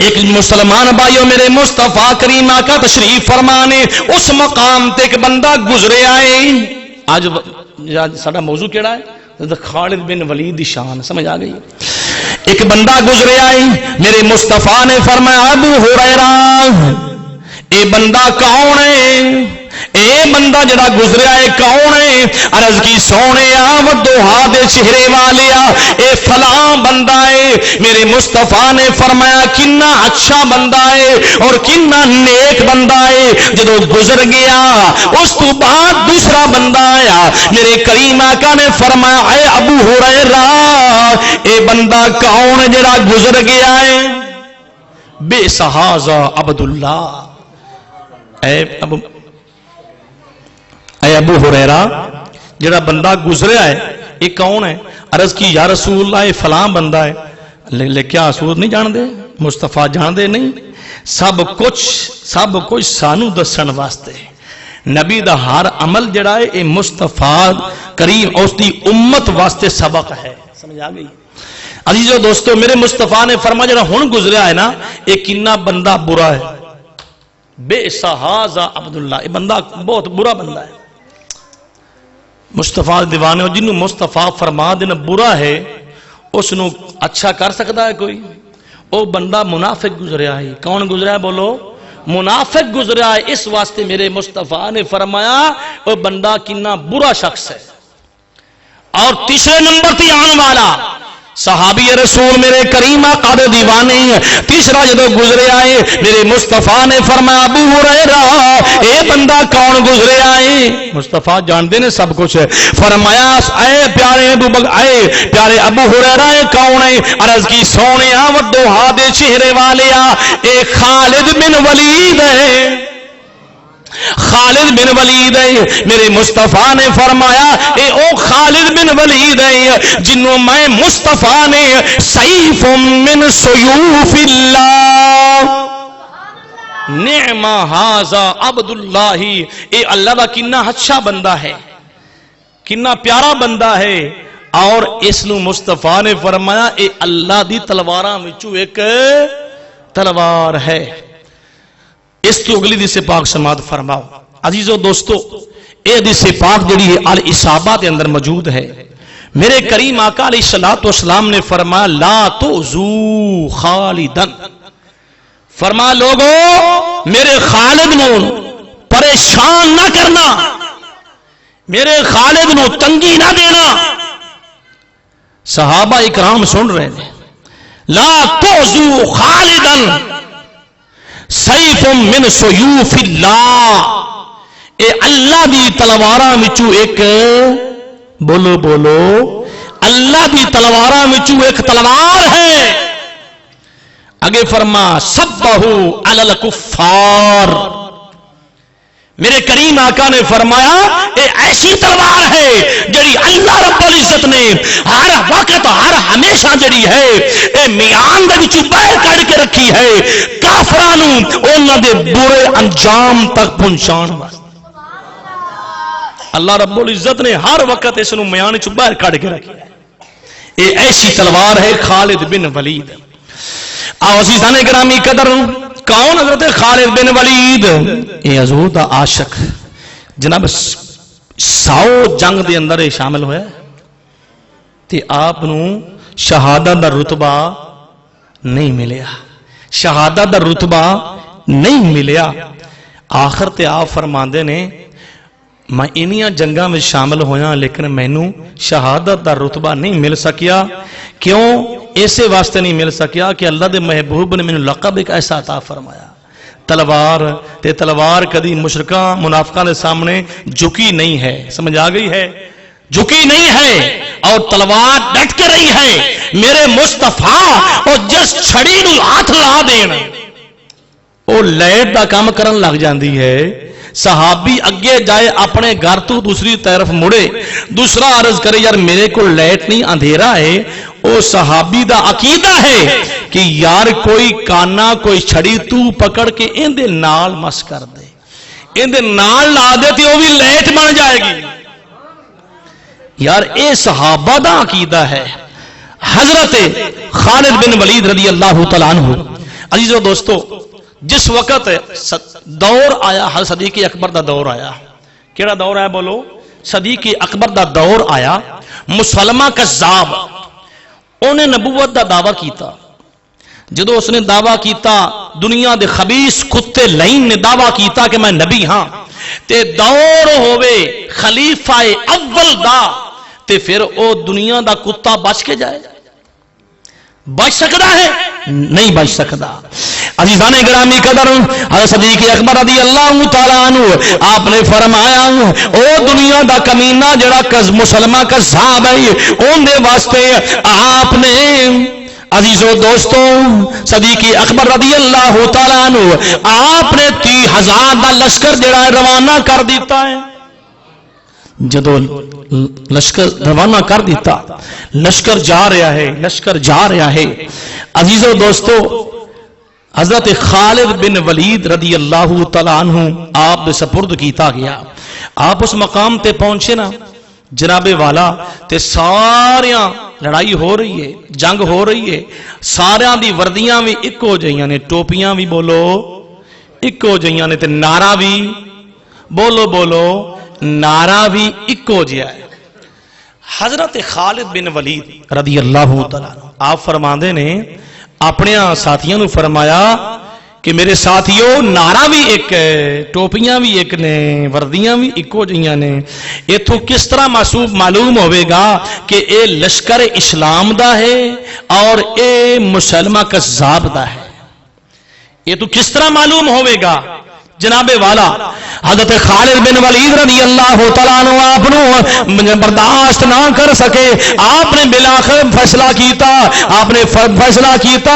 Speaker 1: ایک مسلمان بھائیو میرے مصطفیٰ کریم آقا تشریف فرمانے اس مقام تے ایک بندہ گزرے آئے۔ آج ساڈا موضوع کیڑا ہے؟ خالد بن ولید دی شان سمجھ آ گئی۔ ایک بندہ گزرے آئے، میرے مصطفیٰ نے فرمایا ابو ہریرہ اے بندہ کون ہے؟ اے بندہ جڑا گزریا ہے کون ہے؟ عرض کی سونے ودوہا دے چہرے والیا اے فلاں بندہ ہے۔ میرے مصطفیٰ نے فرمایا کنا اچھا بندہ ہے اور کنا نیک بندہ ہے۔ جدو گزر گیا اس تو بعد دوسرا بندہ آیا، میرے کریم آقا نے فرمایا اے ابو ہریرہ اے بندہ کون ہے جڑا گزر گیا ہے؟ بے سہازہ عبداللہ، اے ابو ہریرہ جڑا بندہ گزریا ہے یہ کون ہے؟ عرض کی یا رسول اللہ یہ فلاں بندہ ہے۔ لے کیا حضور نہیں جان دے؟ مصطفیٰ جان دے نہیں؟ سب کچھ سانو دسن واسطے نبی دا ہر عمل جڑا ہے اے مصطفیٰ کریم اس دی امت واسطے سبق ہے. سمجھ آ گئی؟ عزیزو دوستو میرے مصطفیٰ نے فرمایا جڑا ہن گزریا ہے نا اے کنا بندہ برا ہے. بے سہازا عبداللہ، یہ بندہ بہت برا بندہ ہے. مصطفیٰ دیوانے جنہوں مصطفیٰ فرما دینا برا ہے اس نو اچھا کر سکتا ہے کوئی؟ او بندہ منافق گزریا ہے. کون گزریا ہے بولو؟ منافق گزریا ہے. اس واسطے میرے مصطفیٰ نے فرمایا او بندہ کنا برا شخص ہے. اور تیسرے نمبر تی آن والا صحابی رسول میرے کریم آقا دے دیوانے تیسرا جدو گزرے آئے میرے مصطفیٰ نے فرمایا ابو ہریرہ اے بندہ کون گزرے آئے؟ مصطفیٰ جانتے نے سب کچھ. فرمایا اے پیارے ابو ہریرہ کون ہے؟ عرض کی سونے وڈو ہادے چہرے والیا اے خالد بن ولید ہے. خالد بن ولید ہے. میرے مصطفیٰ نے فرمایا اے او خالد بن ولید ہے جنہوں میں مصطفیٰ نے سیف من سیوف اللہ نعم ھذا عبداللہ، اے اللہ دا کنا اچھا بندہ ہے، کنا پیارا بندہ ہے. اور اس نو مصطفیٰ نے فرمایا اے اللہ دی تلواراں وچوں ایک تلوار ہے. اس تو اگلی حدیث پاک سماعت فرماؤ. عزیزو دوستو اے حدیث پاک جڑی ہے الاصابہ دے اندر موجود ہے. میرے کریم آقا علیہ الصلوۃ والسلام نے فرمایا لا تؤذوا خالدن، فرمایا لوگو میرے خالد نو پریشان نہ کرنا، میرے خالد نو تنگی نہ دینا. صحابہ اکرام سن رہے ہیں لا تؤذوا خالدن سیف من سیوف اللہ، اے اللہ دی تلواراں وچوں ایک بولو اللہ دی تلواراں وچوں ایک تلوار ہے. اگے فرما سبہ علی الکفار، میرے کریم آقا نے فرمایا اے ایسی تلوار ہے جڑی اللہ رب العزت نے ہر وقت ہر ہمیشہ جڑی ہے اے میان دے وچوں باہر کڈ کے رکھی ہے کافراں نوں انہاں دے برے انجام تک پہنچان واسطے. اللہ رب العزت نے ہر وقت اس نوں میان وچوں باہر کڈ کے رکھی ہے. اے ایسی تلوار ہے خالد بن ولید. آؤ عزیزان گرامی قدر کون حضرت خالد بن ولید؟ یہ حضور دا عاشق جناب 100 جنگ دے اندر شامل ہویا تے آپ نو شہادت دا رتبہ نہیں ملیا، شہادت دا رتبہ نہیں ملیا. آخر تے آپ فرماندے نے میں انہیاں جنگاں میں شامل ہویا لیکن مینوں شہادت دا رتبہ نہیں مل سکیا. کیوں؟ ایسے واسطے نہیں مل سکیا کہ اللہ دے محبوب نے مینوں لقب ایک ایسا عطا فرمایا. تلوار کدی مشرکاں منافقاں دے سامنے جھکی نہیں ہے. سمجھ آ گئی ہے؟ جھکی نہیں ہے اور تلوار ڈٹ کے رہی ہے. میرے مصطفیٰ اور جس چھڑی نو ہاتھ لا دین او لائٹ دا کام کرن لگ جاندی ہے. صحابی اگے جائے اپنے گھر تو دوسری طرف مڑے، دوسرا عرض کرے یار میرے کو لائٹ نہیں اندھیرا ہے. او صحابی دا عقیدہ ہے کہ یار کوئی کانا کوئی چھڑی تو پکڑ کے ان دے نال مس کر دے، ان دے نال لا دے تے وہ بھی لائٹ بن جائے گی. یار اے صحابہ دا عقیدہ ہے. حضرت خالد بن ولید رضی اللہ تعالیٰ عنہ عزیزو دوستو جس وقت دور آیا حضرت صدیق اکبر دا دور آیا. کیڑا دور آیا بولو؟ صدیق اکبر دا دور آیا. مسلمہ کذاب انہیں نبوت دا دعویٰ کیتا. جدو اس نے دعویٰ کیتا دنیا دے خبیث کتے لعین نے دعویٰ کیتا کہ میں نبی ہاں تے دور ہوئے خلیفہ اول دا تے پھر او دنیا دا کتا بچ کے جائے؟ بچ سکتا ہے؟ نہیں بچ سکتا. عزیزان گرامی قدر حضرت صدیق اکبر رضی اللہ تعالیٰ عنہ آپ نے فرمایا او دنیا دا کمینہ جڑا مسلمہ کذاب ہے اون دے واسطے آپ نے عزیزو دوستوں صدیق اکبر رضی اللہ تعالیٰ عنہ آپ نے 30,000 دا لشکر جڑا روانہ کر دیتا ہے. جدو لشکر روانہ کر دیتا لشکر جا رہا ہے عزیزو دوستو حضرت خالد بن ولید رضی اللہ تعالیٰ عنہ آپ دے سپرد کیتا گیا. آپ اس مقام تے پہنچے نا جناب والا تے ساریاں لڑائی ہو رہی ہے, جنگ ہو رہی ہے, ساریاں دی وردیاں بھی ایک ہو جائیاں نے, ٹوپیاں بھی بولو ایک ہو جائیاں نے, تے نعرہ بھی بولو بولو نعرہ بھی ایک ہو جائے. حضرت خالد بن ولید رضی اللہ تعالیٰ آپ فرماندے نے اپنے ساتھیوں نے فرمایا کہ میرے ساتھیوں نعرہ بھی ایک ہے, ٹوپیاں بھی ایک نے, وردیاں بھی ایک ہو جائیاں نے. یہ تو کس طرح معلوم ہوئے گا کہ اے لشکر اسلام دا ہے اور اے مسلمہ کذاب دا ہے؟ یہ تو کس طرح معلوم ہوئے گا جناب والا؟ حضرت خالد بن ولید رضی اللہ تعالیٰ عنہ آپ نے برداشت نہ کر سکے. آپ نے بلاخر فیصلہ کیتا, آپ نے فیصلہ کیتا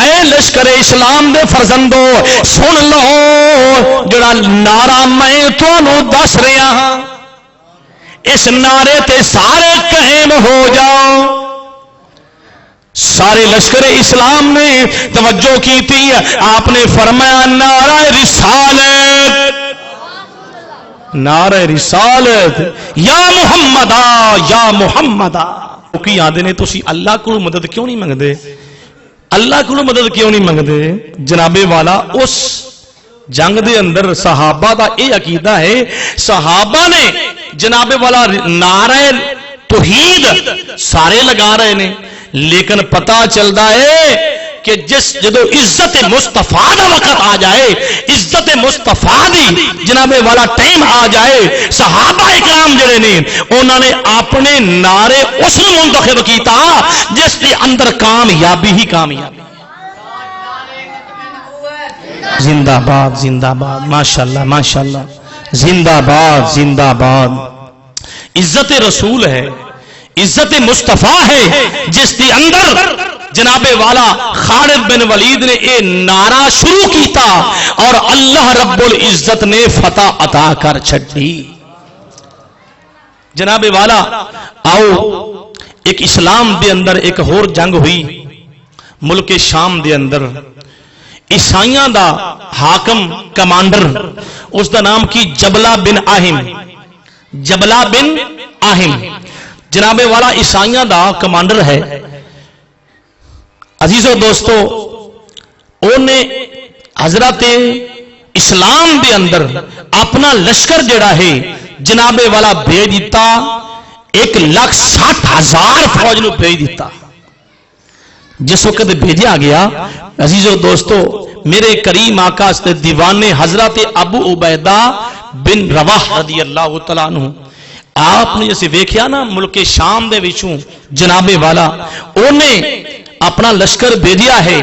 Speaker 1: اے لشکر اسلام دے فرزندو سن لو, جڑا نعرہ میں تانوں دس رہا ہاں اس نعرے تے سارے قائم ہو جاؤ. سارے لشکر اسلام نے توجہ کی تھی. آپ نے فرمایا نعرہ رسالت, نعرہ رسالت, یا محمدا یا محمدا. کی آدھے نے تسی اللہ کو مدد کیوں نہیں منگدے؟ اللہ کو مدد کیوں نہیں منگدے؟ جناب والا اس جنگ دے اندر صحابہ دا اے عقیدہ ہے, صحابہ نے جناب والا نعرہ توحید سارے لگا رہے نے, لیکن پتہ چلتا ہے کہ جدو عزت مصطفیٰ دا وقت آ جائے, عزت مصطفیٰ دی جناب والا ٹائم آ جائے, صحابہ اکرام جڑے نے انہوں نے اپنے نعرے اس نے منتخب کیتا جس کے اندر کامیابی ہی کامیابی. زندہ باد زندہ باد, ماشاءاللہ ماشاءاللہ, زندہ باد زندہ باد. عزت رسول ہے, عزت مصطفیٰ ہے جس کے اندر جناب والا خالد بن ولید نے اے نعرہ شروع کیتا اور اللہ رب العزت نے فتح عطا کر چھڑی. جناب والا آؤ ایک اسلام دے اندر ایک اور جنگ ہوئی ملک شام دے اندر. عیسائیاں دا حاکم کمانڈر اس دا نام کی جبلہ بن آہم, جبلہ بن آہم جناب والا عیسائیاں دا کمانڈر ہے. عزیزو دوستو انہیں حضرت اسلام دے اندر اپنا لشکر جڑا ہے جناب والا بھیج دیتا, 1,60,000 فوج نو بھیج دیتا. جس وقت بھیجا گیا عزیزو دوستو میرے کریم آقا سے دیوانے حضرت ابو عبیدہ بن رواح رضی اللہ تعالیٰ عنہ, آپ نے جیسے ویکھیا نا ملک شام دے وچوں جناب والا انہیں اپنا لشکر بھیجیا ہے,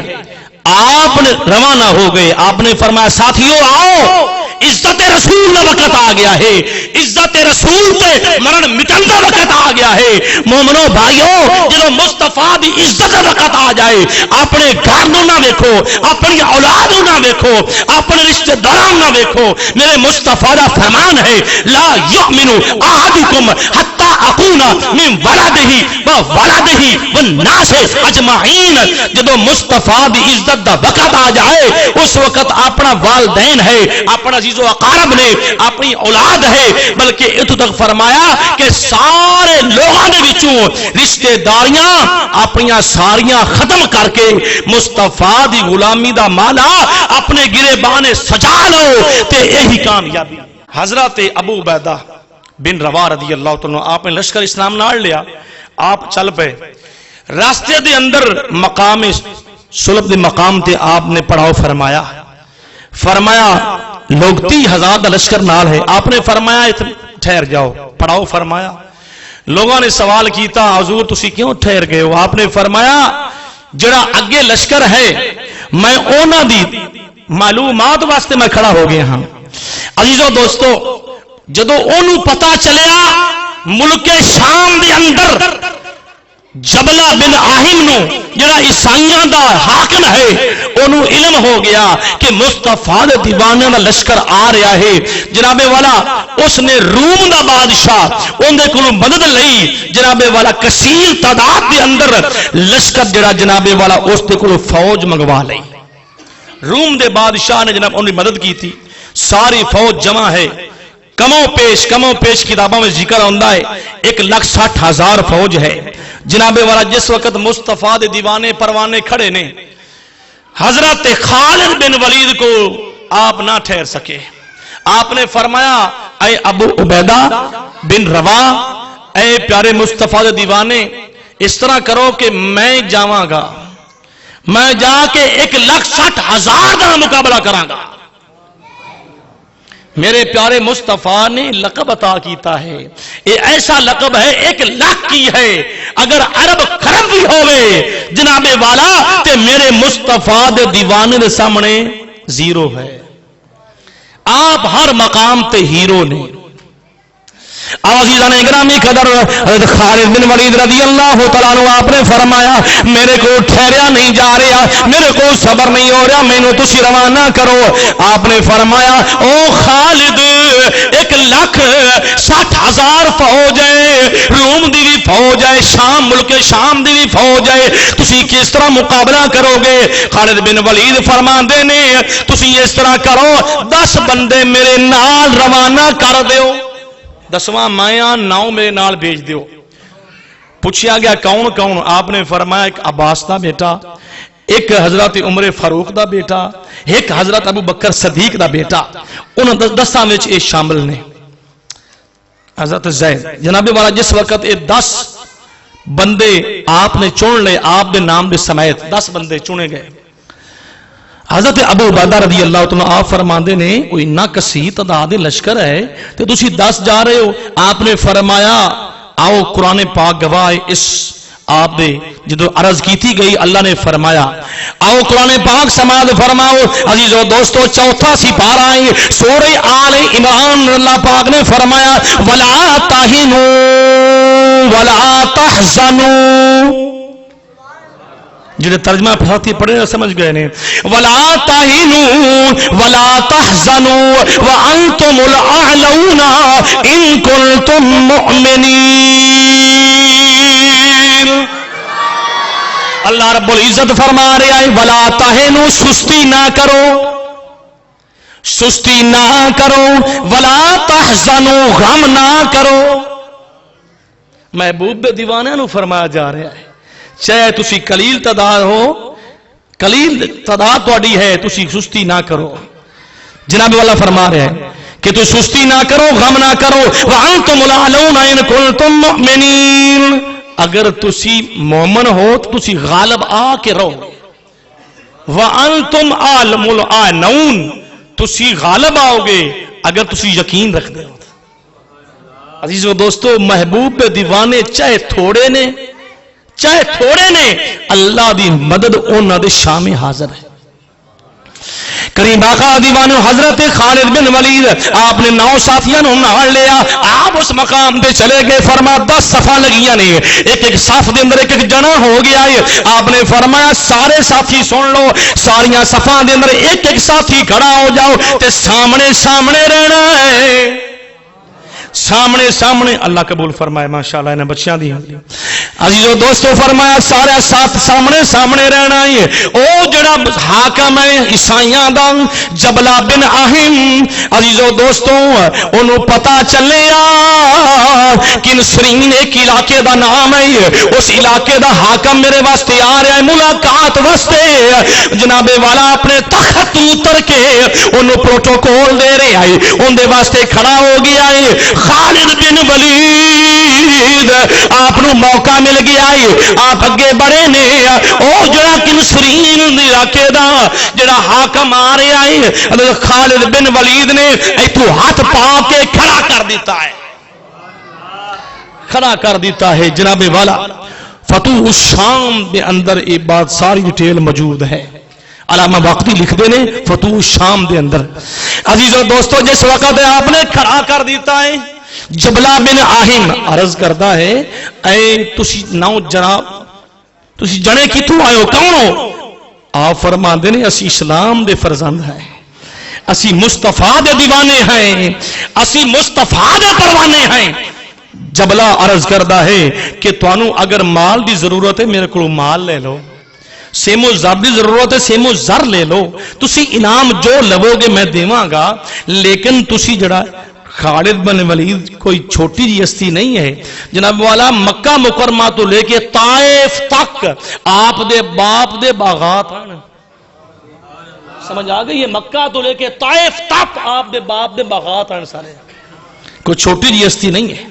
Speaker 1: آپ نے روانہ ہو گئے. آپ نے فرمایا ساتھیوں آؤ, عزت رسول کا وقت آ گیا ہے, عزت رسول تے مرن مٹن کا وقت آ گیا ہے. مومنو بھائیو جب مصطفیٰ دی عزت کا وقت آ جائے اپنے گھر نہ ویکھو, اپنی اولاد نہ ویکھو, اپنے رشتہ داران نہ ویکھو. میرے مصطفیٰ دا فرمان ہے لا یؤمن احدکم حتی اکون من ولدہ و ولدہ والناس اجمعین. جب مصطفیٰ دی عزت دا وقت آ جائے اس وقت اپنا والدین ہے, اپنا عزیز و اقارب نے, اپنی اولاد ہے, بلکہ اتو تک فرمایا کہ سارے لوگوں نے وچوں رشتہ داریاں اپنی ساریاں ختم کر کے مصطفیٰ دی غلامی دا مالا اپنے گریبان سجا لو تے یہی کامیابی. حضرت ابو عبیدہ بن رواح رضی اللہ تعالیٰ آپ نے لشکر اسلام نال لیا, آپ چل پے. راستے دے اندر مقام صلب دے مقام تے آپ نے پڑاؤ فرمایا, فرمایا لوگ 30,000 دا لشکر نال ہے. آپ نے فرمایا ٹھہر جاؤ, پڑاؤ فرمایا. لوگوں نے سوال کیتا حضور تسی کیوں ٹھہر گئے ہو؟ آپ نے فرمایا جڑا اگے لشکر ہے میں اونا دی معلومات واسطے میں کھڑا ہو گیا ہاں. عزیزو دوستو جدو اونوں پتا چلیا ملک شام دے اندر جبلہ بن آہم نو جڑا عیسائیاں دا حاکم ہے انہوں علم ہو گیا کہ مصطفیٰ دے دیوانے دا لشکر آ رہا ہے. جناب والا اس نے روم دا بادشاہ ان دے کلوں مدد لئی, جناب والا کثیر تعداد دے اندر لشکر جڑا جناب والا اس دے کلوں فوج منگوا لئی. روم دے بادشاہ نے جناب انہوں نے مدد کی تھی. ساری فوج جمع ہے, کموں پیش کتابوں میں ذکر ہوتا ہے 1,60,000 فوج ہے. جناب والا جس وقت مصطفیٰ دے دیوانے پروانے کھڑے نے, حضرت خالد بن ولید کو آپ نہ ٹھہر سکے. آپ نے فرمایا اے ابو عبیدہ بن روا, اے پیارے مصطفیٰ دے دیوانے, اس طرح کرو کہ میں جاواں گا, میں جا کے 1,60,000 کا مقابلہ کراں گا. میرے پیارے مصطفیٰ نے لقب عطا کیتا ہے, یہ ایسا لقب ہے 1,00,000 کی ہے. اگر عرب خرب بھی ہوئے جناب والا تے میرے مصطفیٰ دے دیوانے دے سامنے زیرو ہے. آپ ہر مقام تے ہیرو نے. عزیزان اکرامی قدر حضرت خالد بن ولید رضی اللہ تعالیٰ عنہ آپ نے فرمایا میرے کو ٹھہریا نہیں جا رہا, میرے کو صبر نہیں ہو رہا, میں نے تسی روانہ کرو. آپ نے فرمایا او خالد 1,60,000 فوج ہے, روم دی بھی فوج ہے, شام ملک شام دی بھی فوج ہے, تسی کس طرح مقابلہ کرو گے؟ خالد بن ولید فرماندے نے تسی اس طرح کرو 10 بندے میرے نال روانہ کر دیو, 10واں مایا 9 میرے نال بھیج دیو. پوچھا گیا کون کون؟ آپ نے فرمایا ایک عباس دا بیٹا, ایک حضرت عمر فاروق دا بیٹا, ایک حضرت ابو بکر صدیق دا بیٹا. انہوں 10 وچ یہ شامل نے. حضرت زید جناب والا جس وقت یہ 10 بندے آپ نے چن لے, آپ دے نام دے سمیت 10 بندے چنے گئے. حضرت ابو عبیدہ رضی اللہ تعالیٰ آپ فرماندے نے کوئی نہ کسی تعداد لشکر ہے تو تسی 10 جا رہے ہو. آپ نے فرمایا آؤ قرآن پاک گواہ اس آپ دے جدو عرض کی تھی گئی, اللہ نے فرمایا آؤ قرآن پاک سماعت فرماؤ. عزیزو دوستو 4تھا سپارہ آئی سورہ آل عمران, اللہ پاک نے فرمایا وَلَا تَهِنُوا وَلَا تَحْزَنُوا, جنہیں ترجمہ پڑھاتی پڑھے سمجھ گئے نے, وَلَا تَهِنُوا وَلَا تَحْزَنُوا وَأَنْتُمُ الْأَعْلَوْنَ إِن كُنتُم مُؤْمِنِينَ. اللہ رب العزت فرما رہے ہیں وَلَا تَهِنُوا, سستی نہ کرو, سستی نہ کرو, وَلَا تَحْزَنُوا, غم نہ کرو. محبوب دیوانے نو فرمایا جا رہا ہے چاہے تسی قلیل تعداد ہو, قلیل تعداد تہاڈی ہے, تسی سستی نہ کرو. جناب والا فرما رہے ہیں کہ تو سستی نہ کرو, غم نہ کرو. وَأَنْتُمُ الْأَعْلَوْنَ إِن كُنتُم مُؤْمِنِينَ, اگر تسی مومن ہو تو تسی غالب آ کے رہو. وَأَنْتُمْ أَعْلَمُ الْأَعْلَوْنَ, تسی غالب آؤ گے اگر تسی یقین رکھ دے. عزیزو دوستو محبوب دیوانے چاہے تھوڑے نے چاہے تھوڑے نے, اللہ دی مدد انہاں دے شام حاضر ہے. کریم آقا دیوانو حضرت خالد بن ولید آپ نے 9 ساتھیاں نوں نال لیا, آپ اس مقام تے چلے گئے. فرما 10 صفاں لگیاں نے, ایک ایک صف دے اندر ایک ایک جنا ہو گیا ہے. آپ نے فرمایا سارے ساتھی سن لو, ساریاں صفاں دے اندر ایک ایک ساتھی کھڑا ہو جاؤ تے سامنے سامنے رہنا ہے, سامنے سامنے. اللہ قبول فرمائے ماشاءاللہ انہاں بچیاں دی. عزیزو دوستو فرمایا سارے ساتھ سامنے سامنے رہنا ہے. او جڑا حاکم ہے عیسائیاں دا جبلہ بن اہم, عزیزو دوستو انہوں پتا چلیا کنسرین ایک علاقے دا نام ہے, اس علاقے دا حاکم میرے واسطے آ رہا ہے ملاقات واسطے. جناب والا اپنے تخت اتر کے انہوں پروٹوکول دے رہے آئے, ان دے واسطے کھڑا ہو گیا ہے. خالد بن ولید آپ نو موقع مل گیا ہے, آپ اگے بڑے نے. او جڑا کنسرین علاقے دا جڑا حاکم آ رہا ہے خالد بن ولید نے ایتھوں ہاتھ پا کے کھڑا کر دیتا ہے, کھڑا کر دیتا ہے. جناب والا فتوح الشام دے اندر یہ بات ساری ڈیٹیل موجود ہے, علامہ واقعی لکھ دینے فتوح الشام دے اندر. عزیزو دوستو جس وقت آپ نے کھڑا کر دیتا ہے, جبلہ بن آہم عرض کرتا ہے اے تسی نو جناب تسی جنے کی تو آئے ہو, کون ہو؟ آپ فرما دینے اسی اسلام دے فرزند ہیں, اسی مصطفیٰ دے دیوانے ہیں, اسی مصطفیٰ دے پروانے ہیں. جبلہ عرض کرتا ہے کہ توانو اگر مال دی ضرورت ہے میرے کو مال لے لو, سیمو زر کی ضرورت ہے، سیمو زر لے لو، تسی انعام جو لو گے میں دیواں گا، لیکن تسی جڑا خالد بن ولید کوئی چھوٹی جی ہستی نہیں ہے جناب والا، مکہ مکرمہ تو لے کے طائف تک آپ دے باپ دے باغات ہیں، سمجھ آ گئی؟ یہ مکہ تو لے کے طائف تک آپ دے باپ دے باغات ہیں سارے، کوئی چھوٹی جی ہستی نہیں ہے۔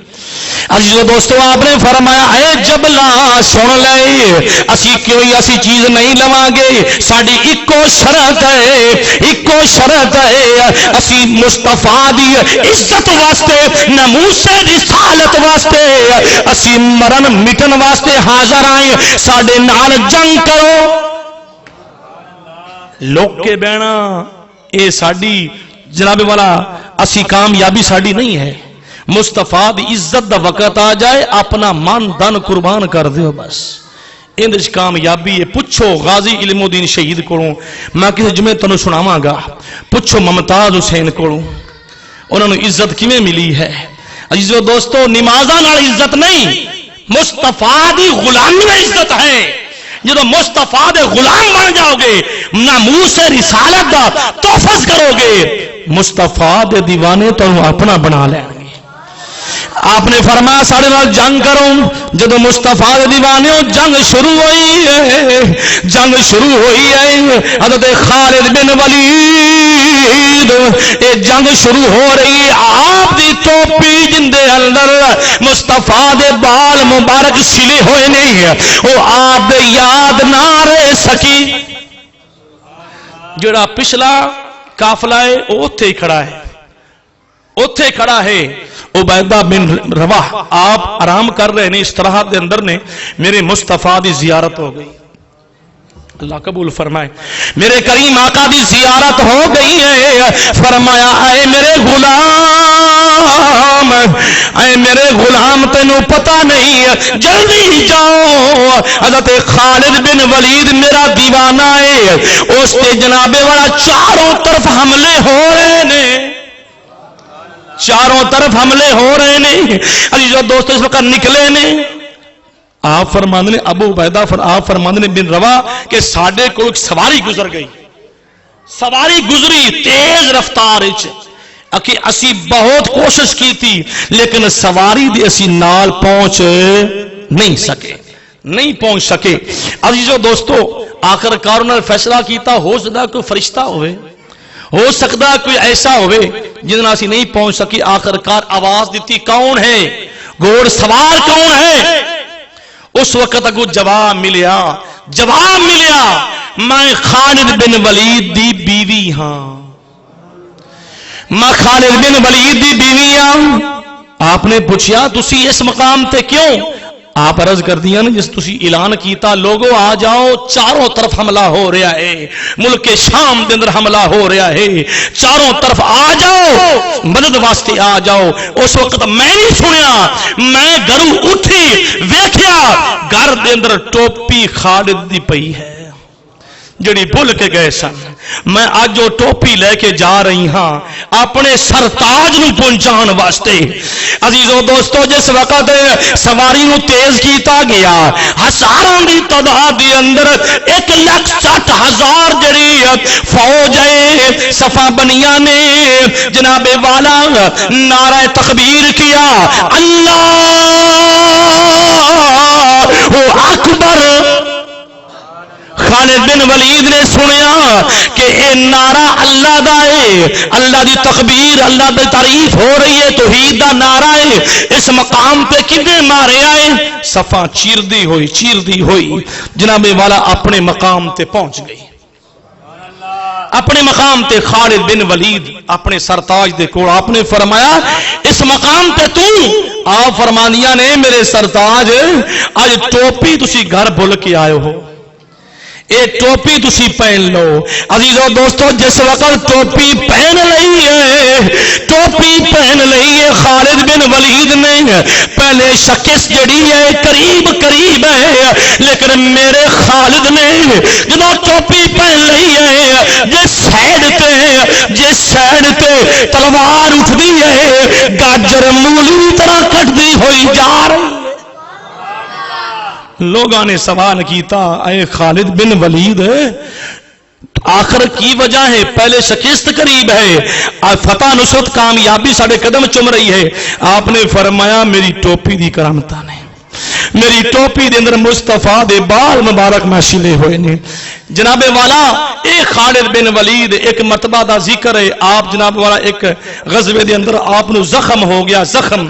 Speaker 1: عزیزو دوستو آپ نے فرمایا اے جبلا سن لے، اسی کوئی ایسی چیز نہیں لواں گے، ساڈی اکو شرط ہے، اکو شرط ہے، اسی مصطفیٰ دی عزت واسطے، ناموس رسالت واسطے، اسی مرن مٹن واسطے حاضر آئیں، ساڈے نال جنگ کرو۔ لوگ کے بہنا اے ساڈی جناب والا اسی کامیابی ساڈی نہیں ہے، مصطفیٰ دی عزت دا وقت آ جائے اپنا من دن قربان کر دیو، بس اندر کامیابی ہے۔ پوچھو غازی علم الدین شہید کولوں، میں کسی جمعے تنوں سناواں گا، پوچھو ممتاز حسین کولوں انہوں نے عزت کیویں ملی ہے۔ عزیزو دوستو نمازاں نال عزت نہیں، مصطفیٰ دی غلامی میں عزت ہے۔ جدو مصطفیٰ دے غلام بن جاؤ گے، ناموس رسالت دا تحفظ کرو گے، مصطفیٰ دے دیوانے تو اپنا بنا لیں گے۔ آپ نے فرمایا ساڑھے نال جنگ کرو، جدو مصطفیٰ دے دیوانے جنگ شروع ہوئی ہے، جنگ شروع ہوئی ہے، حضرت خالد بن ولید اے جنگ شروع ہو رہی ہے، آپ دی ٹوپی جن دے اندر مصطفیٰ دے بال مبارک سلے ہوئے نہیں ہے، وہ آپ دے یاد نہ رہ سکی۔ جڑا پچھلا قافلہ ہے وہ اوتھے کھڑا ہے، اوتھے کھڑا ہے عبیدہ بن رواح، آپ آرام کر رہے ہیں استراحت دے اندر نے، میرے مصطفیٰ دی زیارت ہو گئی، اللہ قبول فرمائے، میرے کریم آقا دی زیارت ہو گئی ہے۔ فرمایا اے میرے غلام، اے میرے غلام تینوں پتہ نہیں ہے، جلدی جاؤ، حضرت خالد بن ولید میرا دیوانہ ہے، اس کے جناب والا چاروں طرف حملے ہو رہے ہیں، چاروں طرف حملے ہو رہے ہیں۔ عزیزو دوستو اس وقت نکلے نے، آپ فرماندے نے ابو عبیدہ آپ فرماندے نے بن روا کہ ساڈے کو ایک سواری گزر گئی، سواری گزری تیز رفتار وچ، کہ اسی بہت کوشش کی تھی لیکن سواری دی اسی نال پہنچ نہیں سکے، نہیں پہنچ سکے۔ عزیزو دوستو آخرکار انہوں نے فیصلہ کیتا، ہو سکتا کوئی فرشتہ ہوئے، ہو سکتا کوئی ایسا ہوئے جنہاں اسی نہیں پہنچ سکی۔ آخرکار آواز دیتی کون ہے، گھوڑ سوار کون ہے؟ اس وقت اگو جواب ملیا، جواب ملیا میں خالد بن ولید دی بیوی ہاں، میں خالد بن ولید دی بیوی ہاں۔ آپ نے پوچھیا تسی اس مقام تے کیوں؟ آپ عرض کر دیا نا جس تسی اعلان کیتا لوگو آ جاؤ، چاروں طرف حملہ ہو رہا ہے، ملک شام دے اندر حملہ ہو رہا ہے، چاروں طرف آ جاؤ، مدد واسطے آ جاؤ۔ اس وقت میں نہیں سنیا، میں گھروں اٹھی ویکھیا گھر دے اندر ٹوپی خالد دی پئی ہے جڑی بھول کے گئے سن۔ میں آج جو ٹوپی لے کے جا رہی ہاں اپنے سرتاج نو پہنچان واسطے۔ عزیزو دوستو جس وقت سواری نو تیز کیتا گیا، ہزاراں دی تعداد دے اندر 1,60,000 جڑی فوج ہے صفا بنیا نے جناب والا نعرہ تکبیر کیا، اللہ اکبر۔ خالد بن ولید نے سنیا کہ اے نعرہ اللہ دا ہے، اللہ دی تکبیر، اللہ دی تعریف ہو رہی ہے، توحید دا نعرہ ہے، اس مقام پہ کنے مارے آئے؟ صفا چیردی ہوئی جناب والا اپنے مقام تے پہنچ گئی، اپنے مقام تے خالد بن ولید اپنے سرتاج دے کوڑ۔ آپ نے فرمایا اس مقام پہ تو آپ فرمانیاں نے میرے سرتاج آج ٹوپی تسی گھر بھول کے آئے ہو، اے ٹوپی تسی پہن لو۔ عزیزو دوستو جس وقت ٹوپی پہن لئی ہے، ٹوپی پہن لئی ہے خالد بن ولید نے، پہلے شخص جڑی ہے قریب ہے، لیکن میرے خالد نے جنہوں ٹوپی پہن لئی ہے جس سائڈ تے تلوار اٹھ دی ہے، گاجر مولی طرح کٹ دی ہوئی جا رہی ہے۔ لوگوں نے سوال کیتا اے خالد بن ولید آخر کی وجہ ہے؟ پہلے شکست قریب ہے، فتح نصرت کامیابی ساڑھے قدم چم رہی ہے۔ آپ نے فرمایا میری ٹوپی دی کرامتہ نے، میری ٹوپی دے اندر مصطفیٰ دے بال مبارک محشلے ہوئے نے۔ جناب والا اے خالد بن ولید ایک مرتبہ دا ذکر ہے، آپ جناب والا ایک غزوے دے اندر آپ نو زخم ہو گیا، زخم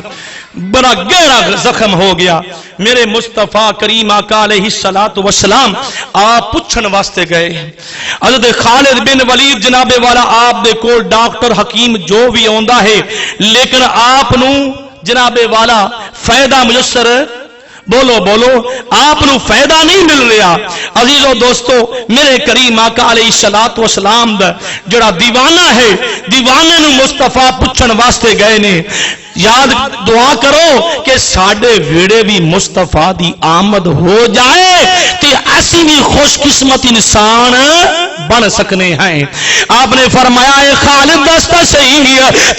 Speaker 1: بڑا گہرا زخم ہو گیا۔ میرے مصطفیٰ کریم آقا علیہ السلام آپ پوچھن واسطے گئے۔ حضرت خالد بن ولید جناب والا آپ دے کول ڈاکٹر حکیم جو بھی آندا ہے، لیکن آپ نو جناب والا فائدہ میسر بولو بولو آپ نو فائدہ نہیں مل رہا۔ عزیزو دوستو میرے کریم آقا علیہ السلام دا جڑا دیوانہ ہے، دیوانے نو مصطفیٰ پوچھن واسطے گئے نے۔ یاد دعا کرو کہ ساڑھے ویڑے بھی مصطفیٰ دی آمد ہو جائے تے ایسی بھی خوش قسمت انسان بن سکنے ہیں۔ آپ نے فرمایا اے خالد دستا صحیح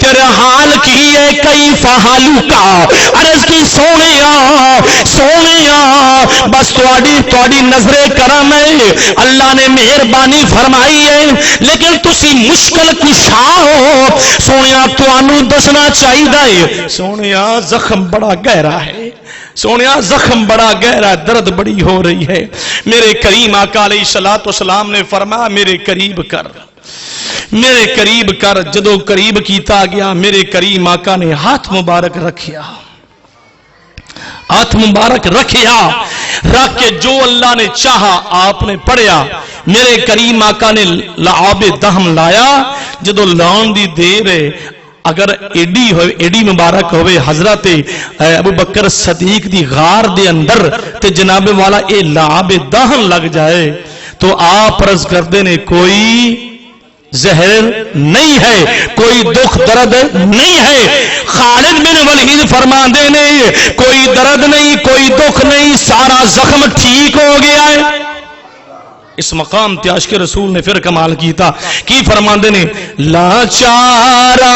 Speaker 1: تیرے حال کی ہے کئی فحالو کا، عرض کی سونیا بس توڑی نظر کرم ہے، اللہ نے مہربانی فرمائی ہے، لیکن تسی مشکل کشا ہو سونیا توانو دسنا چاہیے سونیا زخم بڑا گہرا ہے، سونیا زخم بڑا گہرا، درد بڑی ہو رہی ہے۔ میرے کریم آقا علیہ السلام نے فرمایا میرے قریب کر، میرے قریب کر۔ جدو قریب کیتا گیا میرے کریم آقا نے ہاتھ مبارک رکھیا، ہاتھ مبارک رکھیا، رکھ کے جو اللہ نے چاہا آپ نے پڑھیا۔ میرے کریم آقا نے لعاب دہم لایا، جدو لان دی دیر ہے اگر ایڈی مبارک ہوئے حضرت ابو بکر صدیق دی غار دے اندر تے جناب والا اے لعاب دہن لگ جائے تو آپ عرض کردے نے کوئی زہر نہیں ہے، کوئی دکھ درد نہیں ہے۔ خالد بن ولید فرماندے نے کوئی درد نہیں، کوئی دکھ نہیں، سارا زخم ٹھیک ہو گیا ہے۔ اس مقام تے عاشق رسول نے پھر کمال کیتا، کی فرماندے نے لاچارانو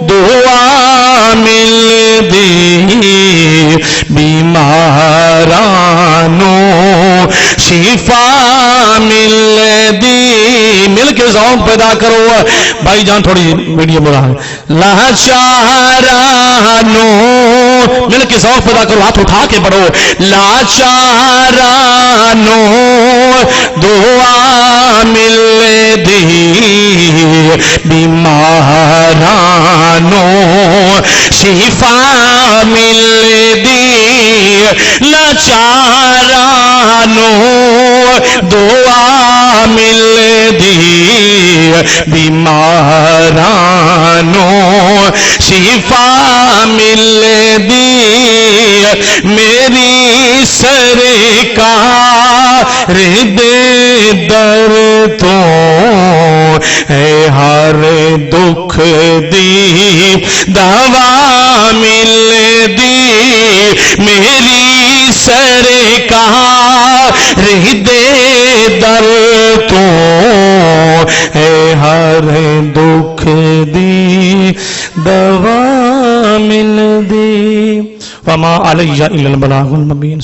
Speaker 1: دعا مل دی، بیمارانو شفا مل دی۔ مل کے ذوق پیدا کرو بھائی جان، تھوڑی ویڈیو بڑھا۔ لاچارانو مل کے ذوق پیدا کرو، ہاتھ اٹھا کے پڑھو۔ لاچارانو دعا مل دی، بیمارانو شفا مل دی۔ لاچارانو دعا مل دی، بیمارانو شفا مل دی۔ میری سرکار دے در تو ہے ہر دکھ دی دوا مل دی۔ میری سرکار دے در تو ہے ہر دکھ دی دوا مل دی۔ وما علیہ الا البلاغ المبین۔